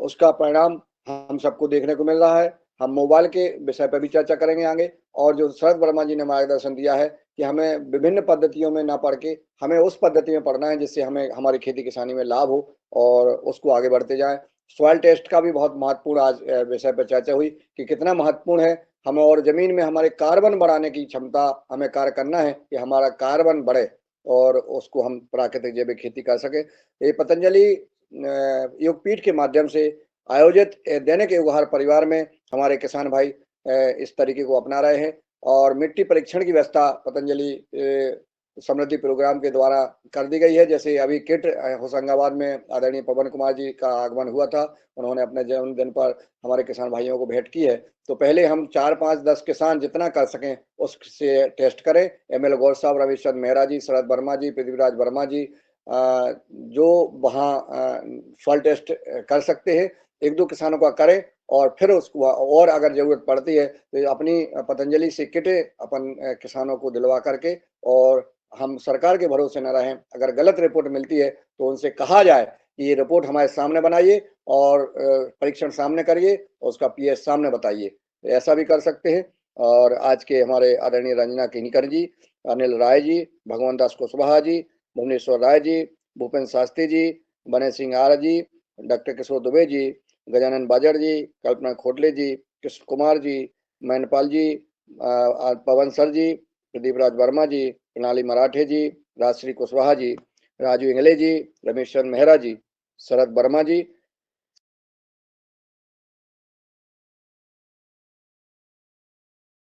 उसका परिणाम हम सबको देखने को मिल रहा है। हम मोबाइल के विषय पर भी चर्चा करेंगे आगे, और जो शरद वर्मा जी ने मार्गदर्शन दिया है कि हमें विभिन्न पद्धतियों में ना पढ़ के हमें उस पद्धति में पढ़ना है जिससे हमें हमारी खेती किसानी में लाभ हो और उसको आगे बढ़ते जाएं। सॉइल टेस्ट का भी बहुत महत्वपूर्ण आज विषय पर चर्चा हुई कि कितना महत्वपूर्ण है हमें, और जमीन में हमारे कार्बन बढ़ाने की क्षमता हमें कार्य करना है कि हमारा कार्बन बढ़े और उसको हम प्राकृतिक जैविक खेती कर सके। ये पतंजलि योगपीठ के माध्यम से आयोजित दैनिक योगाहार परिवार में हमारे किसान भाई इस तरीके को अपना रहे हैं और मिट्टी परीक्षण की व्यवस्था पतंजलि समृद्धि प्रोग्राम के द्वारा कर दी गई है। जैसे अभी किट होशंगाबाद में आदरणीय पवन कुमार जी का आगमन हुआ था, उन्होंने अपने जन्मदिन पर हमारे किसान भाइयों को भेंट की है। तो पहले हम 4, 5, 10 किसान जितना कर सकें उससे टेस्ट करें। ML गौर साहब, रविचंद्र मेहरा जी, शरद वर्मा जी, पृथ्वीराज वर्मा जी जो वहाँ सॉइल टेस्ट कर सकते हैं, 1-2 किसानों का करें और फिर उसको, और अगर जरूरत पड़ती है तो अपनी पतंजलि से किटें अपन किसानों को दिलवा करके, और हम सरकार के भरोसे न रहें। अगर गलत रिपोर्ट मिलती है तो उनसे कहा जाए कि ये रिपोर्ट हमारे सामने बनाइए और परीक्षण सामने करिए और उसका PS सामने बताइए, ऐसा भी कर सकते हैं। और आज के हमारे आदरणीय रंजना किनीकर जी, अनिल राय जी, भगवान दास कुशवाहा जी, भुवनेश्वर राय जी, भूपेंद्र शास्त्री जी, बने सिंह आर जी, डॉक्टर किशोर दुबे जी, गजानन बाजड़ जी, कल्पना खोटले जी, कृष्ण कुमार जी, मैनपाल जी, पवन सर जी, प्रदीप राज वर्मा जी, प्रणाली मराठे जी, राजश्री कुशवाहा जी, राजू इंगले जी, रमेश चंद्र मेहरा जी, शरद वर्मा जी